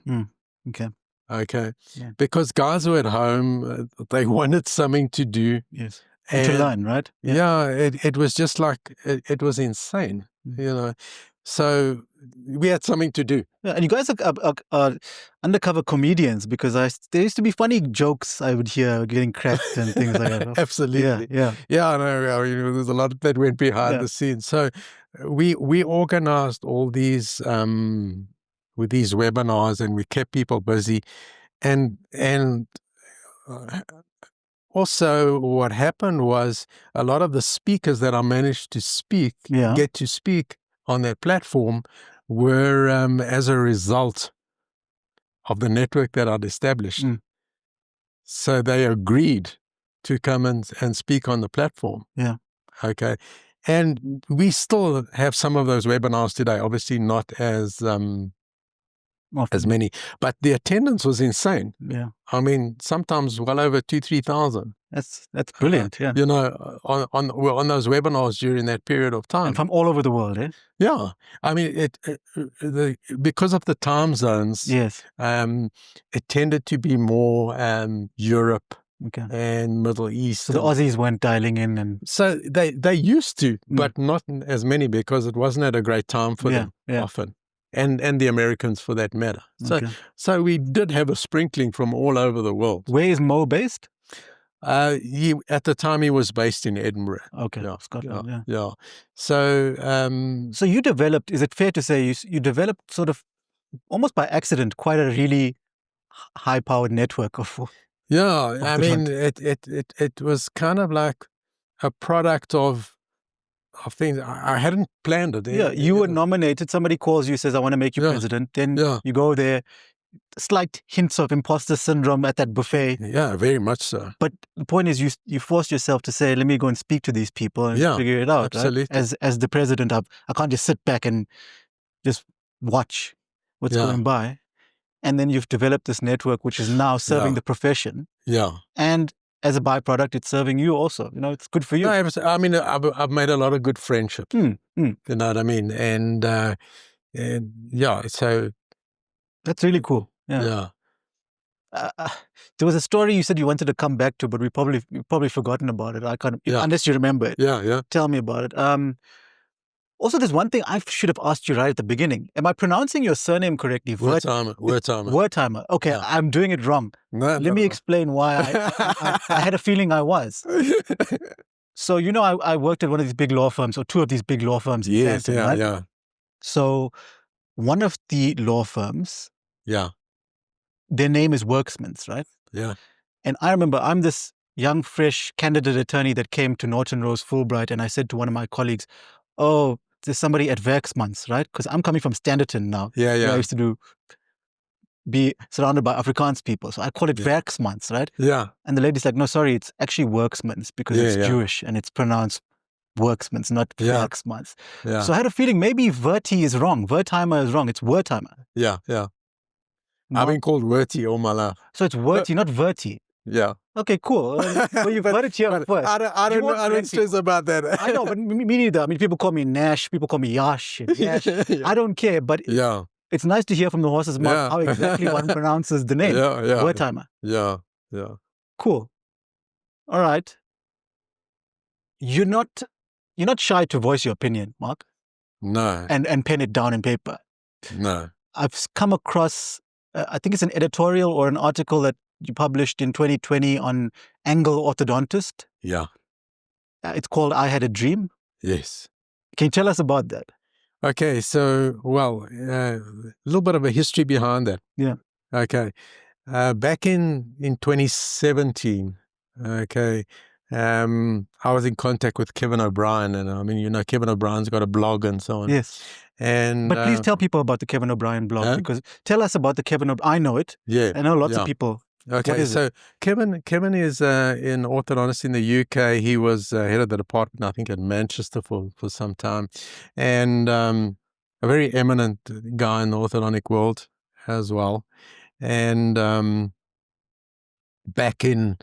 Okay. Yeah. Because guys were at home, they wanted something to do. Yes. And to learn, right? Yeah, it was just like, it was insane, So we had something to do. Yeah, and you guys are undercover comedians, because there used to be funny jokes I would hear getting cracked and things like that. Absolutely. Yeah, I know. There's a lot that went behind the scenes. So we organized all these with these webinars, and we kept people busy, and also what happened was a lot of the speakers that I managed to get to speak on that platform were as a result of the network that I'd established. So they agreed to come and speak on the platform. Yeah. Okay. And we still have some of those webinars today, obviously not as many, but the attendance was insane. Yeah. I mean, sometimes well over 2,000-3,000. That's brilliant. Yeah. On those webinars during that period of time, and from all over the world. Yeah. I mean, because of the time zones. Yes. It tended to be more Europe. Okay. And Middle East. So the Aussies weren't dialing in, and so they used to, but not as many, because it wasn't at a great time for them often. And the Americans, for that matter. So we did have a sprinkling from all over the world. Where is Mo based? At the time he was based in Edinburgh. Okay, Scotland. Yeah. So so you developed. Is it fair to say you developed sort of almost by accident quite a really high-powered network of? Yeah, I mean, it was kind of like a product of of things. I hadn't planned it. Yeah, you were nominated. Somebody calls you, says, I want to make you president. Then you go there. Slight hints of imposter syndrome at that buffet. Yeah, very much so. But the point is, you forced yourself to say, let me go and speak to these people and figure it out. Absolutely. Right? As the president, I can't just sit back and just watch what's going by. And then you've developed this network, which is now serving the profession. Yeah. And as a byproduct, it's serving you also. You know, it's good for you. No, I mean, I've made a lot of good friendships. You know what I mean? And yeah, so. That's really cool. Yeah. There was a story you said you wanted to come back to, but you've probably forgotten about it. I can't, unless you remember it. Yeah. Tell me about it. Also, there's one thing I should have asked you right at the beginning. Am I pronouncing your surname correctly? Wertheimer. Wertheimer. Okay, I'm doing it wrong. Let me explain why I had a feeling I was. So, you know, I worked at one of these big law firms, or two of these big law firms in Sandton, right? Yeah. So, one of the law firms, their name is Worksmans, right? Yeah. And I remember I'm this young, fresh candidate attorney that came to Norton Rose Fulbright, and I said to one of my colleagues, oh, there's somebody at Werksmans, right? Because I'm coming from Sandton now. Yeah. I used to be surrounded by Afrikaans people. So I call it Werksmans, right? Yeah. And the lady's like, no, sorry, it's actually Worksmans because it's Jewish and it's pronounced Worksmans, not Werksmans. Yeah. So I had a feeling maybe Wertie is wrong. Wertheimer is wrong. It's Wertheimer. Yeah. No? I've been called Wertie all my life. So it's Wertie, not Vertie. Yeah. Okay, cool. Well, you've heard it here first. I don't stress about that. I know, but me neither. I mean, people call me Nash, people call me Yash. I don't care, but it's nice to hear from the horse's mouth how exactly one pronounces the name. Wertheimer. Yeah. Cool. All right. You're not shy to voice your opinion, Mark. No. And pen it down in paper. No. I've come across, I think it's an editorial or an article that you published in 2020 on Angle Orthodontist. Yeah. It's called I Had a Dream. Yes. Can you tell us about that? Okay, so, well, a little bit of a history behind that. Yeah. Okay. Back in 2017, I was in contact with Kevin O'Brien, and I mean, you know, Kevin O'Brien's got a blog and so on. Yes. And but please tell people about the Kevin O'Brien blog, because tell us about the Kevin O'Brien. I know it. Yeah. I know lots of people. Okay, so Kevin is in Orthodontist in the UK. He was head of the department, I think, at Manchester for some time, and a very eminent guy in the orthodontic world as well. And back in,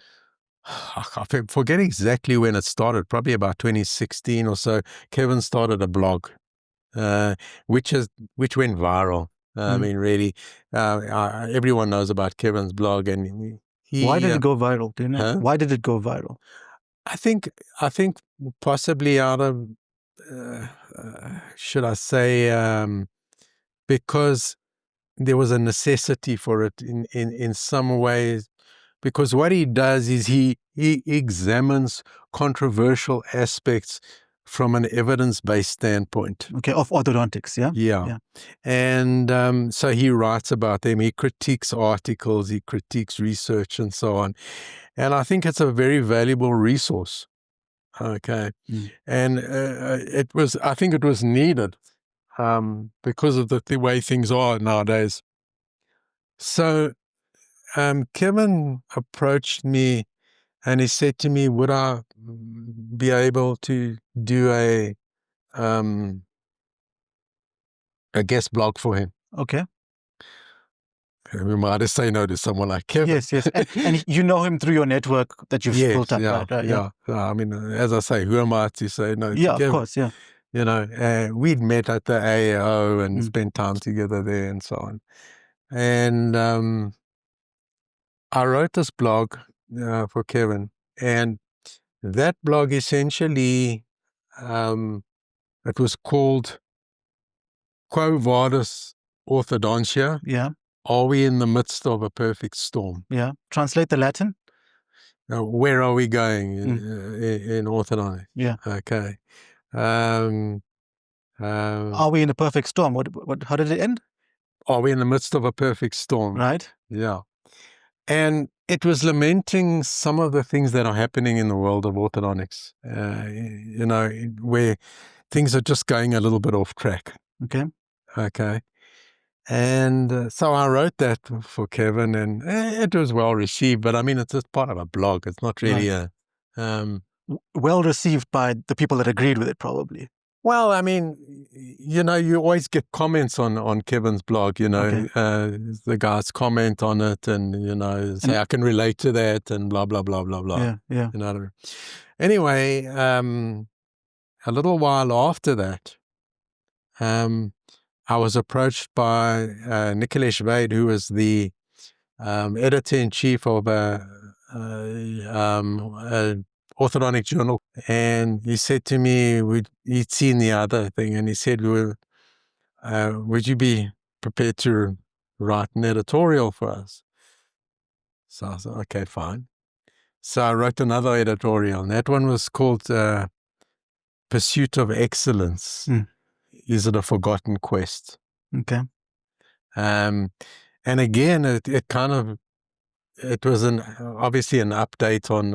I forget exactly when it started, probably about 2016 or so, Kevin started a blog, which went viral. I mean, really, everyone knows about Kevin's blog, and why did it go viral? Do you know? Huh? Why did it go viral? I think possibly out of, should I say, because there was a necessity for it in some ways. Because what he does is he examines controversial aspects from an evidence-based standpoint. Okay, of orthodontics, yeah? Yeah. And so he writes about them, he critiques articles, he critiques research and so on. And I think it's a very valuable resource. Okay. And I think it was needed because of the way things are nowadays. So Kevin approached me and he said to me, would I be able to do a guest blog for him? Okay. We might have say no to someone like Kevin. Yes. And you know him through your network that you've built up, right? Yeah. I mean, as I say, who am I to say no to Kevin? Yeah, of course, yeah. You know, we'd met at the AAO and spent time together there and so on. And I wrote this blog for Kevin, and that blog essentially, it was called Quo Vadis Orthodontia? Yeah. Are we in the midst of a perfect storm? Yeah. Translate the Latin. Where are we going in orthodontics? Yeah. Okay. Are we in a perfect storm? How did it end? Are we in the midst of a perfect storm? Right. Yeah. And it was lamenting some of the things that are happening in the world of orthodontics, where things are just going a little bit off track. Okay. And so I wrote that for Kevin, and it was well received. But I mean, it's just part of a blog. It's not really well received by the people that agreed with it, probably. Well, I mean, you always get comments on Kevin's blog, the guys comment on it and, say, I can relate to that and blah, blah, blah, blah, blah. Yeah. Anyway, a little while after that, I was approached by Nicholas Wade, who was the editor-in-chief of a orthodontic journal, and he said to me, he'd seen the other thing, and he said, would you be prepared to write an editorial for us? So I said, okay, fine. So I wrote another editorial, and that one was called Pursuit of Excellence. Is it a Forgotten Quest? Okay. And again, it was obviously an update on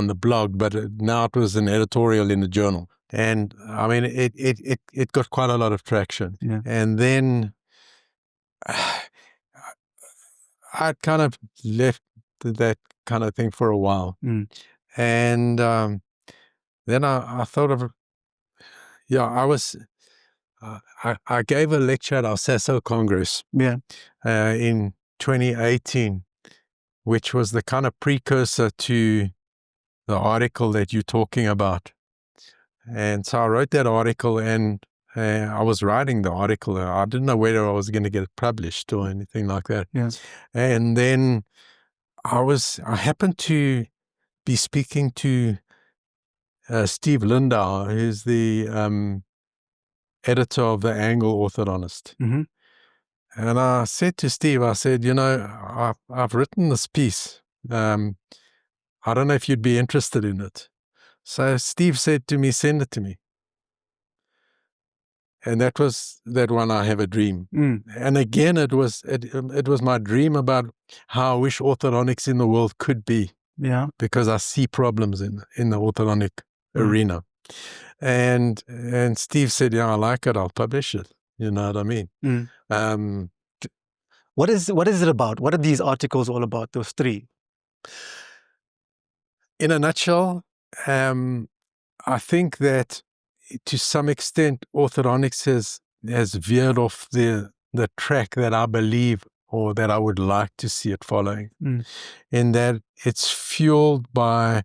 the blog, but now it was an editorial in the journal, and I mean it got quite a lot of traction. Yeah. And then I kind of left that kind of thing for a while, and then I thought of I gave a lecture at our SASO Congress in 2018. Which was the kind of precursor to the article that you're talking about. And so I wrote that article, and I was writing the article. I didn't know whether I was going to get it published or anything like that. Yeah. And then I happened to be speaking to Steve Lindau, who's the editor of the Angle Orthodontist. And I said to Steve, I said, I've written this piece. I don't know if you'd be interested in it. So Steve said to me, send it to me. And that was that one, I Have a Dream. And again, it was my dream about how I wish orthodontics in the world could be. Yeah. Because I see problems in the orthodontic arena. And Steve said, yeah, I like it, I'll publish it. You know what I mean? What is it about? What are these articles all about, those three? In a nutshell, I think that to some extent orthodontics has veered off the track that I believe, or that I would like to see it following, in that it's fueled by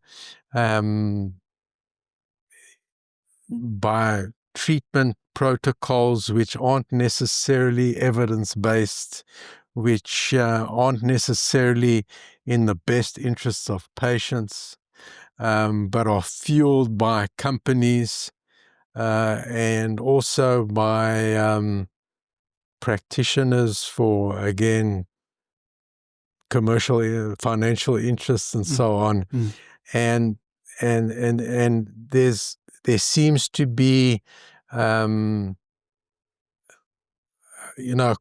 treatment protocols which aren't necessarily evidence-based, which aren't necessarily in the best interests of patients, but are fueled by companies and also by practitioners for, again, commercial, financial interests and so on. And there seems to be a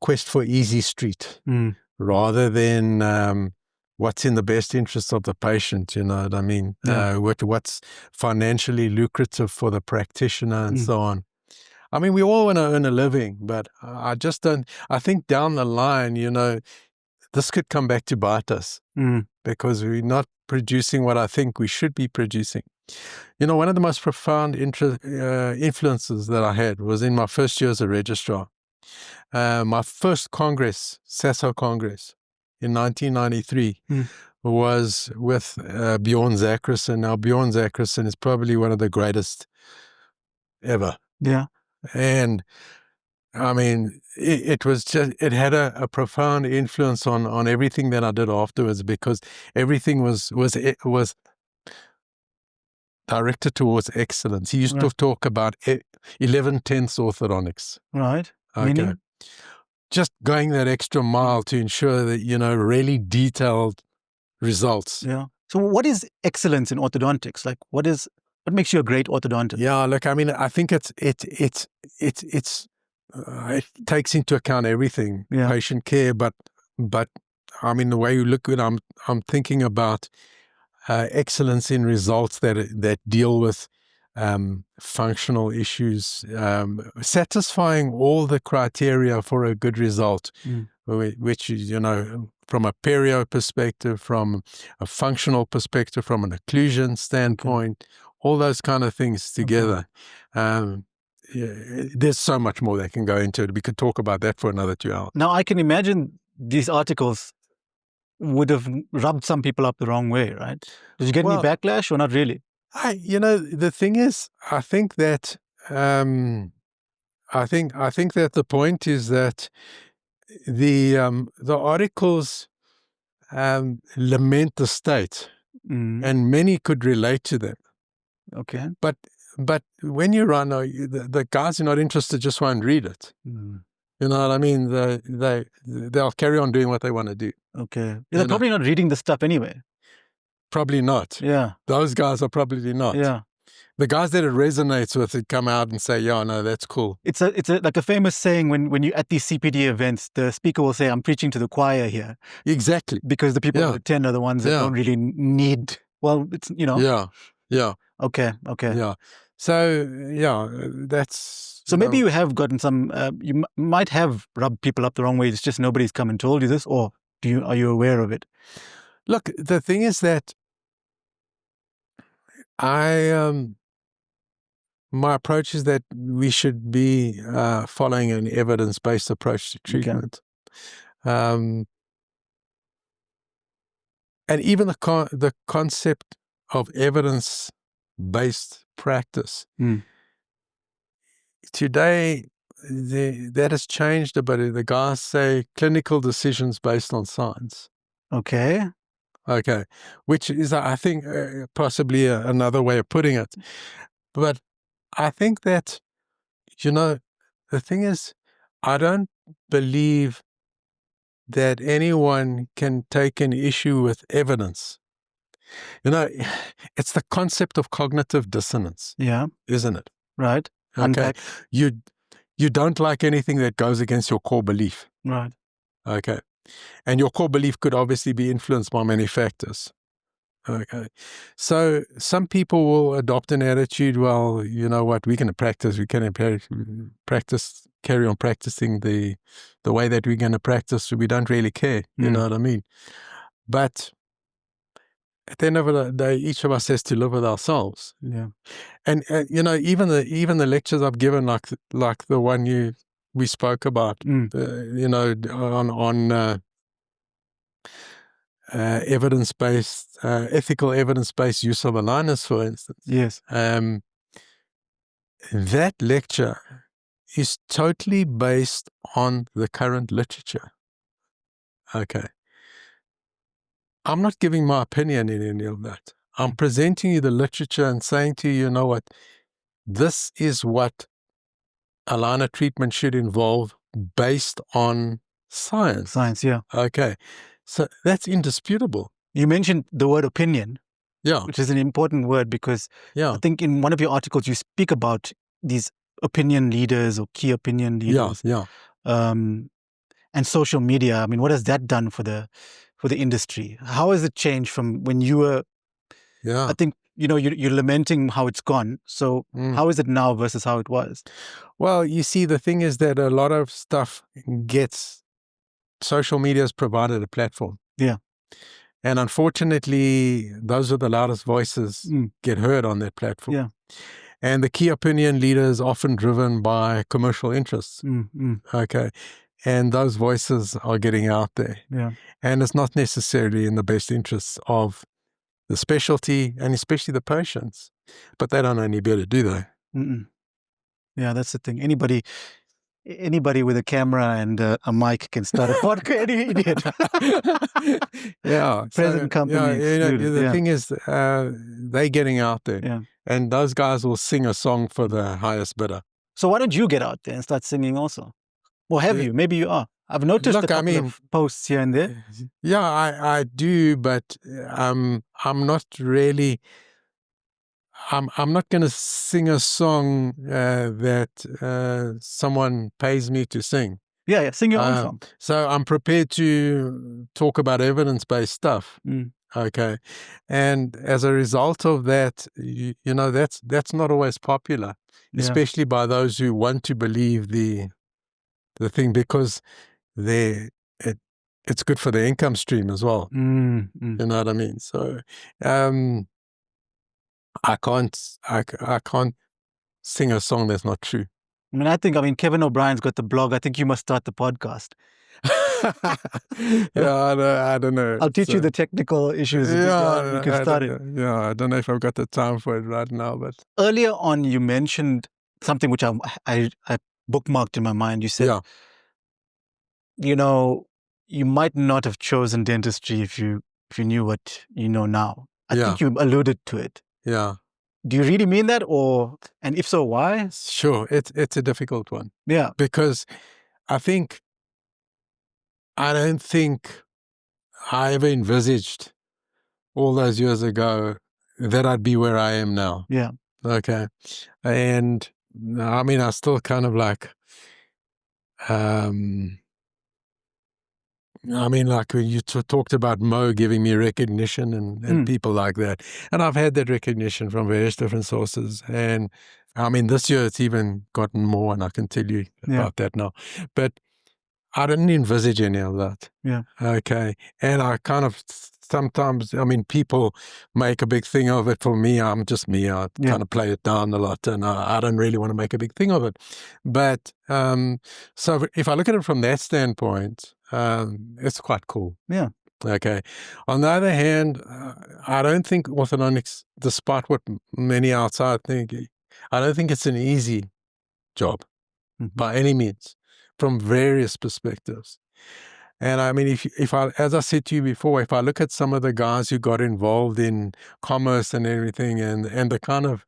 quest for easy street rather than what's in the best interest of the patient, you know what I mean? What's financially lucrative for the practitioner and so on. I mean, we all want to earn a living, but I just don't. I think down the line, this could come back to bite us because we're not producing what I think we should be producing. One of the most profound influences that I had was in my first year as a registrar. My first Congress, SASO Congress, in 1993, was with Bjorn Zachrisson. Now, Bjorn Zachrisson is probably one of the greatest ever. Yeah. And I mean, it had a profound influence on everything that I did afterwards, because everything was directed towards excellence. He used to talk about 11/10 orthodontics. Right. Okay. Meaning? Just going that extra mile to ensure that, really detailed results. Yeah. So what is excellence in orthodontics? Like, what makes you a great orthodontist? Yeah, look, I mean, I think it takes into account everything, patient care, but I mean, the way you look at it, I'm thinking about excellence in results that deal with functional issues, satisfying all the criteria for a good result, which is, from a perio perspective, from a functional perspective, from an occlusion standpoint, all those kind of things together. There's so much more that can go into it. We could talk about that for another 2 hours. Now, I can imagine these articles would have rubbed some people up the wrong way, right? Did you get any backlash or not really? The thing is, I think that the point is that the articles lament the state, and many could relate to them. Okay. But when you run, the guys who are not interested just won't read it. You know what I mean? They'll carry on doing what they want to do. Okay. They're probably not reading the stuff anyway. Probably not. Yeah. Those guys are probably not. Yeah. The guys that it resonates with it come out and say, yeah, no, that's cool. It's like a famous saying when you're at these CPD events, the speaker will say, I'm preaching to the choir here. Exactly. Because the people who attend are the ones that don't really need, well, it's, Yeah. Yeah. Okay. Yeah. So, yeah, that's... So maybe you have gotten some, you might have rubbed people up the wrong way. It's just nobody's come and told you this, or are you aware of it? Look, the thing is that my approach is that we should be following an evidence-based approach to treatment. And even the concept of evidence-based practice. Today, that has changed a bit. The guys say clinical decisions based on science. Okay. Which is, I think, possibly another way of putting it. But I think that, the thing is, I don't believe that anyone can take an issue with evidence. It's the concept of cognitive dissonance. Yeah. Isn't it? Right. Okay. You don't like anything that goes against your core belief. Right. Okay. And your core belief could obviously be influenced by many factors. Okay. So some people will adopt an attitude, well, you know what, we can practice, carry on practicing the way that we're going to practice, so we don't really care, you know what I mean? But at the end of the day, each of us has to live with ourselves. Yeah. And even the lectures I've given, like the one we spoke about, on evidence-based, ethical evidence-based use of aligners, for instance. Yes. That lecture is totally based on the current literature. Okay. I'm not giving my opinion in any of that. I'm presenting you the literature and saying to you, you know what, this is what aligner treatment should involve based on science. Science, yeah. Okay. So that's indisputable. You mentioned the word opinion. Yeah. Which is an important word because I think in one of your articles you speak about these opinion leaders or key opinion leaders. Yeah. And social media. I mean, what has that done for the industry? How has it changed from when you were? Yeah. I think you're lamenting how it's gone. So how is it now versus how it was? Well, you see, the thing is that a lot of stuff social media has provided a platform. Yeah. And unfortunately, those are the loudest voices get heard on that platform. Yeah. And the key opinion leader is often driven by commercial interests. Okay. And those voices are getting out there. Yeah. And it's not necessarily in the best interests of the specialty and especially the patients. But they don't know any better, do they? Yeah, that's the thing. Anybody with a camera and a mic can start a podcast. Any idiot. Yeah. Present company. The thing is, they're getting out there. Yeah. And those guys will sing a song for the highest bidder. So why don't you get out there and start singing also? Well, have you? Maybe you are. I've noticed a couple of posts here and there. Yeah, I do, but I'm not really... I'm not going to sing a song that someone pays me to sing. Yeah, sing your own song. So I'm prepared to talk about evidence-based stuff. Okay. And as a result of that, that's not always popular, especially by those who want to believe the thing, because it's good for the income stream as well. You know what I mean? So I can't sing a song that's not true. I mean, Kevin O'Brien's got the blog. I think you must start the podcast. I don't know. I'll teach you the technical issues. Yeah, you can start it. Yeah, I don't know if I've got the time for it right now. But earlier on, you mentioned something which I bookmarked in my mind. You said, you might not have chosen dentistry if you knew what you know now. I think you alluded to it. Yeah. Do you really mean that, and if so, why? Sure, it's a difficult one. Yeah. Because I don't think I ever envisaged all those years ago that I'd be where I am now. Yeah. Okay. And I mean, I still kind of like, like when you talked about Mo giving me recognition and people like that. And I've had that recognition from various different sources. And I mean, this year it's even gotten more, and I can tell you about that now. But I didn't envisage any of that. Yeah. Okay. And I kind of sometimes, people make a big thing of it. For me, I'm just me. I kind of play it down a lot, and I don't really want to make a big thing of it. But so if I look at it from that standpoint, it's quite cool. Yeah. Okay. On the other hand, I don't think orthodontics, despite what many outside think, I don't think it's an easy job by any means, from various perspectives. And I mean, if I, as I said to you before, if I look at some of the guys who got involved in commerce and everything, and the kind of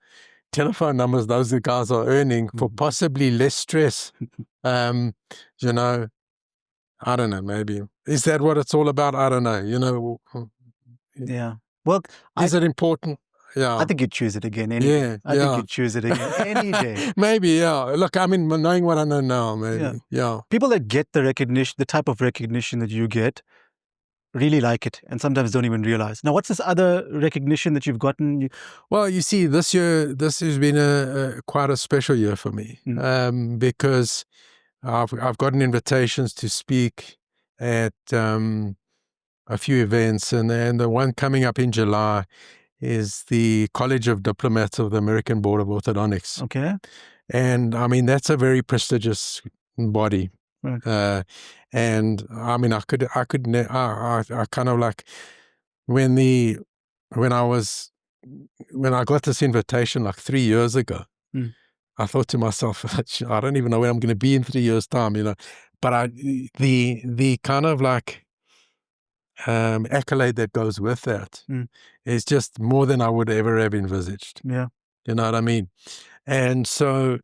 telephone numbers those guys are earning for possibly less stress, I don't know, maybe. Is that what it's all about? I don't know, Yeah. Well, is it important? Yeah. I think you'd choose it again. I think you'd choose it again any day. Maybe, yeah. Look, I mean, knowing what I know now, maybe, yeah. People that get the recognition, the type of recognition that you get, really like it, and sometimes don't even realize. Now, what's this other recognition that you've gotten? Well, you see, this has been quite a special year for me, because I've gotten invitations to speak at a few events, and the one coming up in July is the College of Diplomats of the American Board of Orthodontics. Okay. And I mean, that's a very prestigious body. Right. And I mean, I kind of like, when I got this invitation like 3 years ago, I thought to myself, I don't even know where I'm going to be in 3 years' time, But the kind of like accolade that goes with that is just more than I would ever have envisaged. Yeah. You know what I mean? And so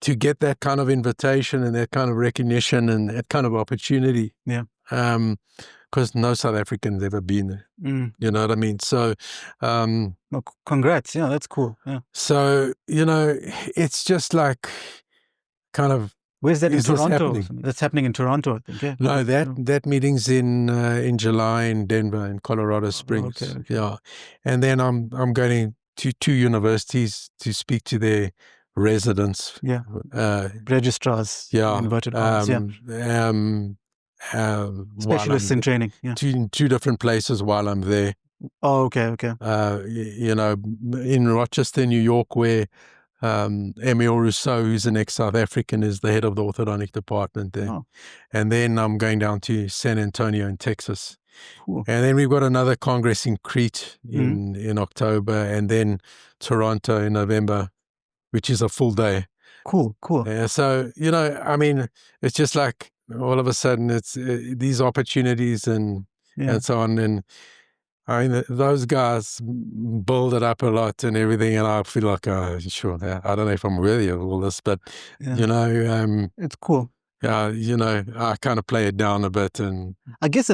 to get that kind of invitation and that kind of recognition and that kind of opportunity, because no South African's ever been there. You know what I mean? So well, congrats. Yeah, that's cool. Yeah. So, it's just like kind of, where's that in Toronto? That's happening in Toronto, I think. Yeah. No, that meeting's in July in Denver, in Colorado Springs. Okay. Yeah. And then I'm going to 2 universities to speak to their residents. Yeah. Registrars. Yeah. Inverted commas. Specialists in training. Yeah. 2 different places while I'm there. Oh, okay. In Rochester, New York, where Emile Rousseau, who's an ex-South African, is the head of the orthodontic department there. Oh. And then I'm going down to San Antonio in Texas. Cool. And then we've got another congress in Crete in October, and then Toronto in November, which is a full day. Cool. So, I mean, it's just like all of a sudden it's these opportunities and so on. And I mean, those guys build it up a lot and everything, and I feel like, sure, I don't know if I'm worthy of all this, but, it's cool. I kind of play it down a bit. And I guess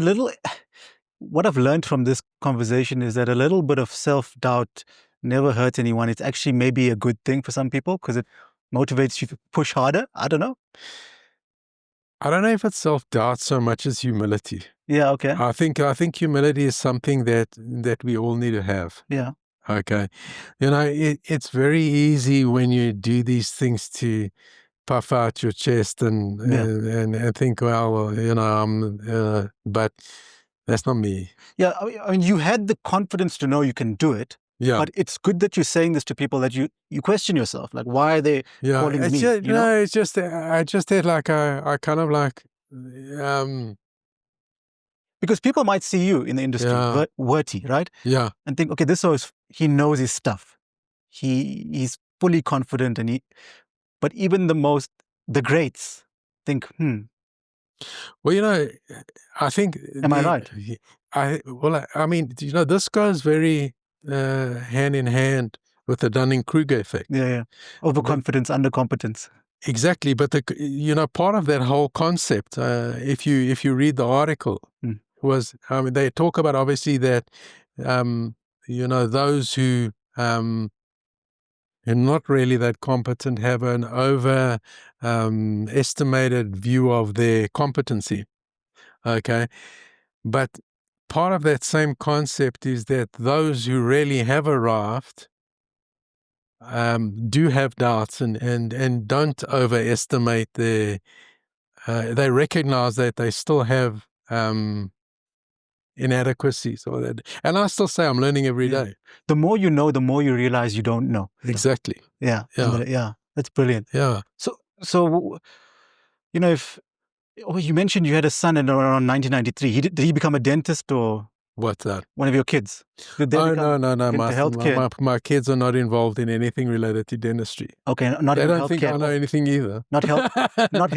what I've learned from this conversation is that a little bit of self-doubt never hurts anyone. It's actually maybe a good thing for some people because it motivates you to push harder. I don't know. I don't know if it's self-doubt so much as humility. Yeah, okay. I think humility is something that we all need to have. Yeah. Okay. It's very easy when you do these things to puff out your chest and Yeah. and think, well, but that's not me. Yeah, I mean, you had the confidence to know you can do it. Yeah. But it's good that you're saying this to people, that you question yourself, like, why are they calling it's me? just, You know? it's just I just had like I kind of like Because people might see you in the industry, Yeah. Werty, right? yeah. And think, okay, this is, he knows his stuff. He's fully confident, but even the greats think, Well, I think am I right? I mean, this goes very hand in hand with the Dunning-Kruger effect. Yeah. Overconfidence, undercompetence. Exactly, but part of that whole concept, if you read the article, was they talk about obviously that those who are not really that competent have an estimated view of their competency. Okay, but part of that same concept is that those who really have arrived do have doubts and don't overestimate their. They recognize that they still have inadequacies or that, and I still say I'm learning every day. The more you know, the more you realize you don't know. Exactly. Yeah. That's brilliant. Yeah. So if you mentioned you had a son in around 1993. Did he become a dentist or What's that? one of your kids? Did they No. healthcare? My kids are not involved in anything related to dentistry. Okay, not They even don't think I know anything either. Not healthcare, not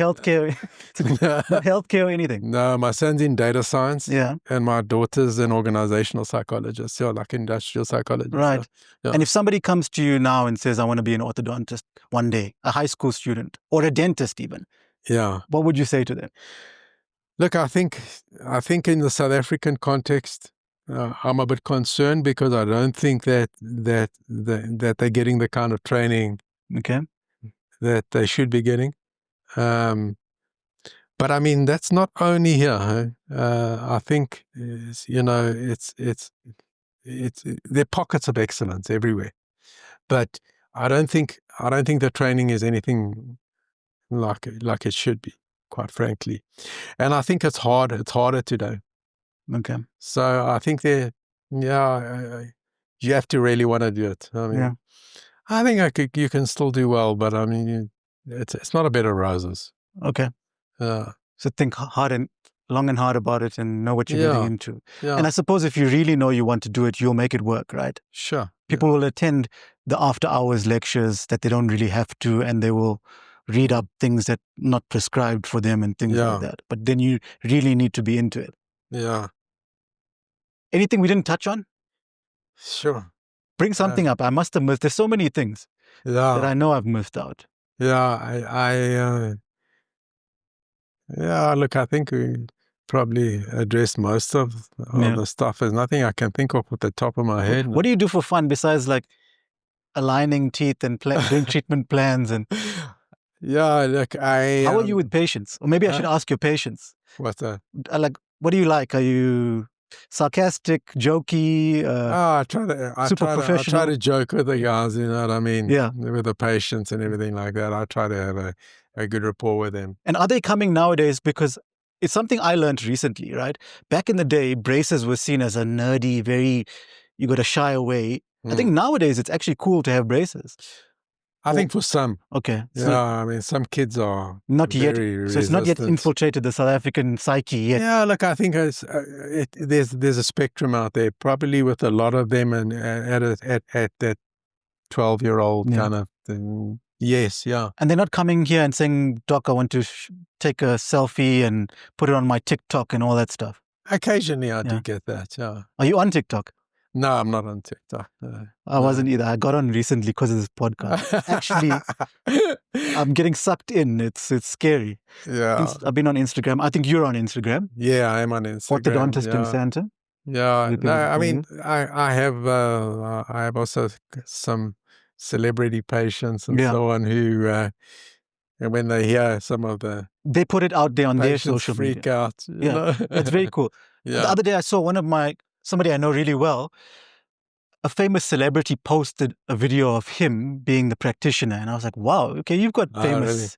healthcare or anything. No, my son's in data science. Yeah. And my daughter's an organizational psychologist, so like industrial psychologist. Right. So, yeah. And if somebody comes to you now and says, I want to be an orthodontist one day, a high school student or a dentist even, what would you say to them? Look, I think in the South African context, I'm a bit concerned because I don't think that they're getting the kind of training that they should be getting. But I mean, that's not only here. I think it's there are pockets of excellence everywhere, but I don't think the training is anything like it should be, quite frankly. And I think it's harder. It's harder today. Okay. So I think you have to really want to do it. I mean, I think you can still do well, but I mean, it's not a bed of roses. Okay. So think long and hard about it and know what you're getting into. Yeah. And I suppose if you really know you want to do it, you'll make it work, right? Sure. People will attend the after-hours lectures that they don't really have to, and they will read up things that not prescribed for them and things like that. But then you really need to be into it. Yeah. Anything we didn't touch on? Sure. Bring something up. I must have missed. There's so many things that I know I've missed out. Yeah, look, I think we probably addressed most of the stuff. There's nothing I can think of at the top of my head. What do you do for fun besides like aligning teeth and doing treatment plans? And look, how are you with patients? Or maybe I should ask your patients. What's that? Like, what do you like? Are you sarcastic, jokey? I try to joke with the guys, you know what I mean? Yeah. With the patients and everything like that. I try to have a good rapport with them. And are they coming nowadays? Because it's something I learned recently, right? Back in the day, braces were seen as a nerdy, you got to shy away. I think nowadays it's actually cool to have braces. I think for some. Okay. So I mean, some kids are not yet. So it's not yet infiltrated the South African psyche yet. Yeah, look, I think there's a spectrum out there, probably with a lot of them, and at that 12-year-old kind of thing. Yes, yeah. And they're not coming here and saying, Doc, I want to take a selfie and put it on my TikTok and all that stuff. Occasionally I do get that, yeah. Are you on TikTok? No, I'm not on TikTok. No. I wasn't either. I got on recently because of this podcast. Actually, I'm getting sucked in. It's scary. Yeah. I've been on Instagram. I think you're on Instagram. Yeah, I'm on Instagram. Orthodontist in Sandton. Yeah. No, I mean, I have also some celebrity patients and so on who and when they hear some of the They put it out there on their patients social freak media. out. You Yeah, know? that's very cool. The Yeah. other day I saw somebody I know really well, a famous celebrity posted a video of him being the practitioner. And I was like, wow, okay, you've got Really?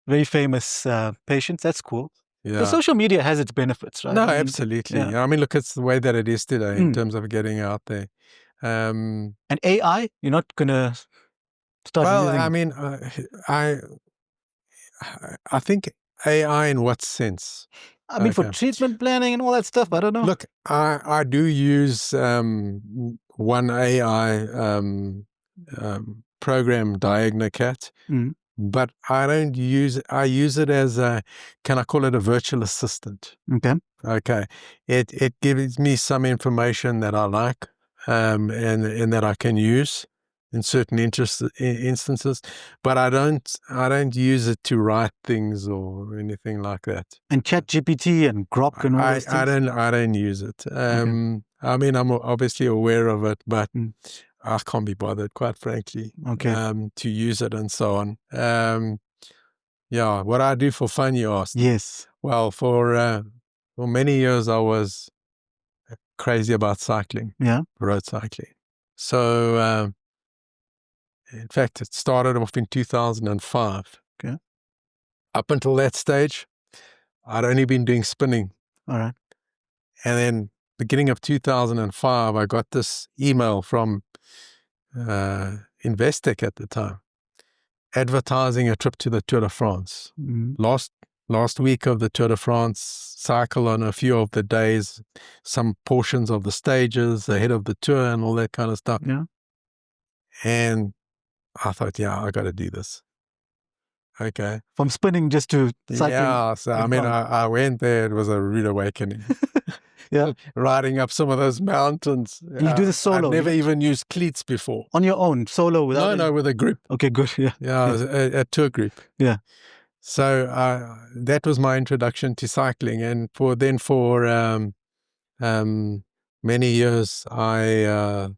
very famous patients. That's cool. So Yeah. social media has its benefits, right? No, I mean, absolutely. yeah. I mean, look, it's the way that it is today in Mm. terms of getting out there. And AI, you're not going to start Well, using I it. mean, I think AI in what sense? I mean, for Okay. treatment planning and all that stuff, I don't know. Look, I do use one AI program, DiagnoCat, Mm. but I don't use it. I use it as can I call it a virtual assistant? Okay. Okay. It gives me some information that I like and that I can use in certain instances, but I don't use it to write things or anything like that. And ChatGPT and Grok and all those things. I don't use it. I mean, I'm obviously aware of it, but I can't be bothered, quite frankly, to use it and so on. Yeah, what I do for fun, you asked. Yes. Well, for many years, I was crazy about cycling. Yeah. Road cycling. So, in fact, it started off in 2005. Okay. Up until that stage, I'd only been doing spinning. All right. And then beginning of 2005, I got this email from Investec at the time, advertising a trip to the Tour de France. Last week of the Tour de France, cycle on a few of the days, some portions of the stages ahead of the tour and all that kind of stuff. Yeah. And I thought, yeah, I got to do this. Okay. From spinning just to cycling. Yeah. So, I mean, I went there. It was a rude awakening. Yeah. Riding up some of those mountains. And you do this solo? I've never even used cleats before. On your own, solo? Without No, with a group. Okay, good. Yeah. Yeah, a tour group. Yeah. So that was my introduction to cycling. And for many years, I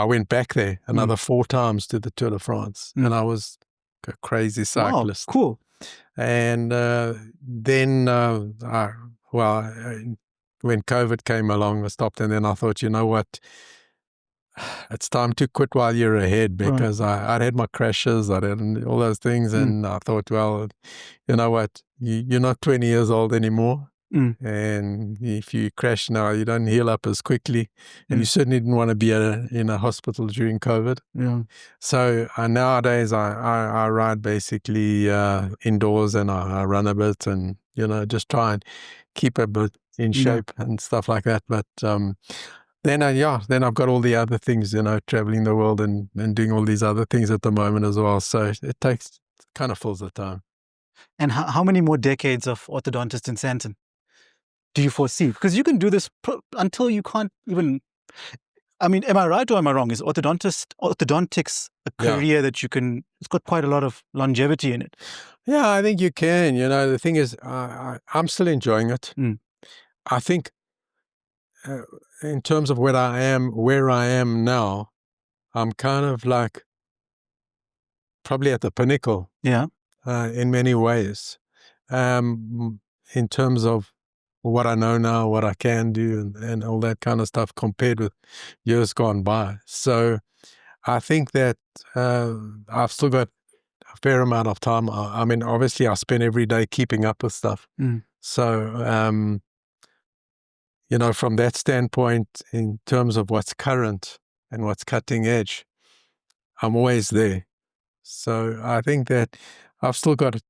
went back there another 4 times to the Tour de France, and I was a crazy cyclist. Wow, cool. And then, when COVID came along, I stopped, and then I thought, you know what? It's time to quit while you're ahead, because I'd had my crashes, I'd had all those things, and I thought, well, you know what? You're not 20 years old anymore. And if you crash now, you don't heal up as quickly, and you certainly didn't want to be in a hospital during COVID. Yeah. So nowadays, I ride basically indoors, and I run a bit, and just try and keep a bit in shape and stuff like that. But then I've got all the other things, traveling the world and doing all these other things at the moment as well. So it kind of fills the time. And how many more decades of orthodontist in Sandton do you foresee? Because you can do this until you can't even. I mean, am I right or am I wrong? Is orthodontics a career that you can? It's got quite a lot of longevity in it. Yeah, I think you can. The thing is, I'm still enjoying it. I think, in terms of where I am now, I'm kind of like probably at the pinnacle. Yeah. In many ways, in terms of what I know now, what I can do, and all that kind of stuff, compared with years gone by. So I think that I've still got a fair amount of time. I mean, obviously, I spend every day keeping up with stuff. So, from that standpoint, in terms of what's current and what's cutting edge, I'm always there. So I think that I've still got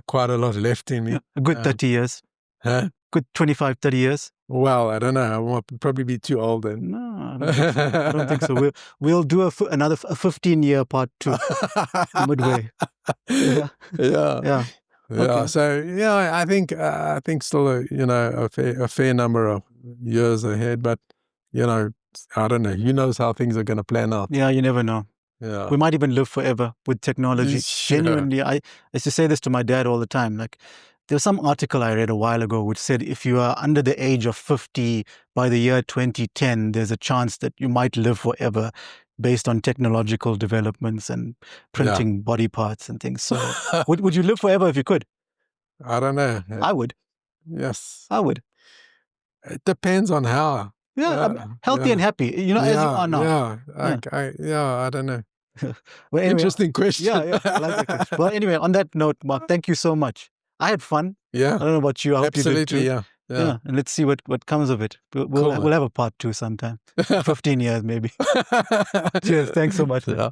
quite a lot left in me. Yeah, a good 30 years. Huh? Good 25, 30 years. Well, I don't know. I will probably be too old then. No, I don't think so. We'll do another 15-year part 2 midway. Yeah. Okay. So I think still a fair number of years ahead, but I don't know. Who knows how things are going to plan out? Yeah, you never know. Yeah. We might even live forever with technology. Sure. Genuinely, I used to say this to my dad all the time. Like, there was some article I read a while ago which said if you are under the age of 50 by the year 2010, there's a chance that you might live forever. based on technological developments and printing body parts and things. So would you live forever if you could? I don't know. I would. Yes. I would. It depends on how. Yeah, I'm healthy and happy, as you are now. I don't know. Well, anyway, interesting question. Yeah, I like that question. Well, anyway, on that note, Mark, thank you so much. I had fun. Yeah. I don't know about you. I hope Absolutely, you did too. Yeah. And let's see what comes of it. We'll have a part 2 sometime. 15 years maybe. Cheers. Thanks so much. Yeah.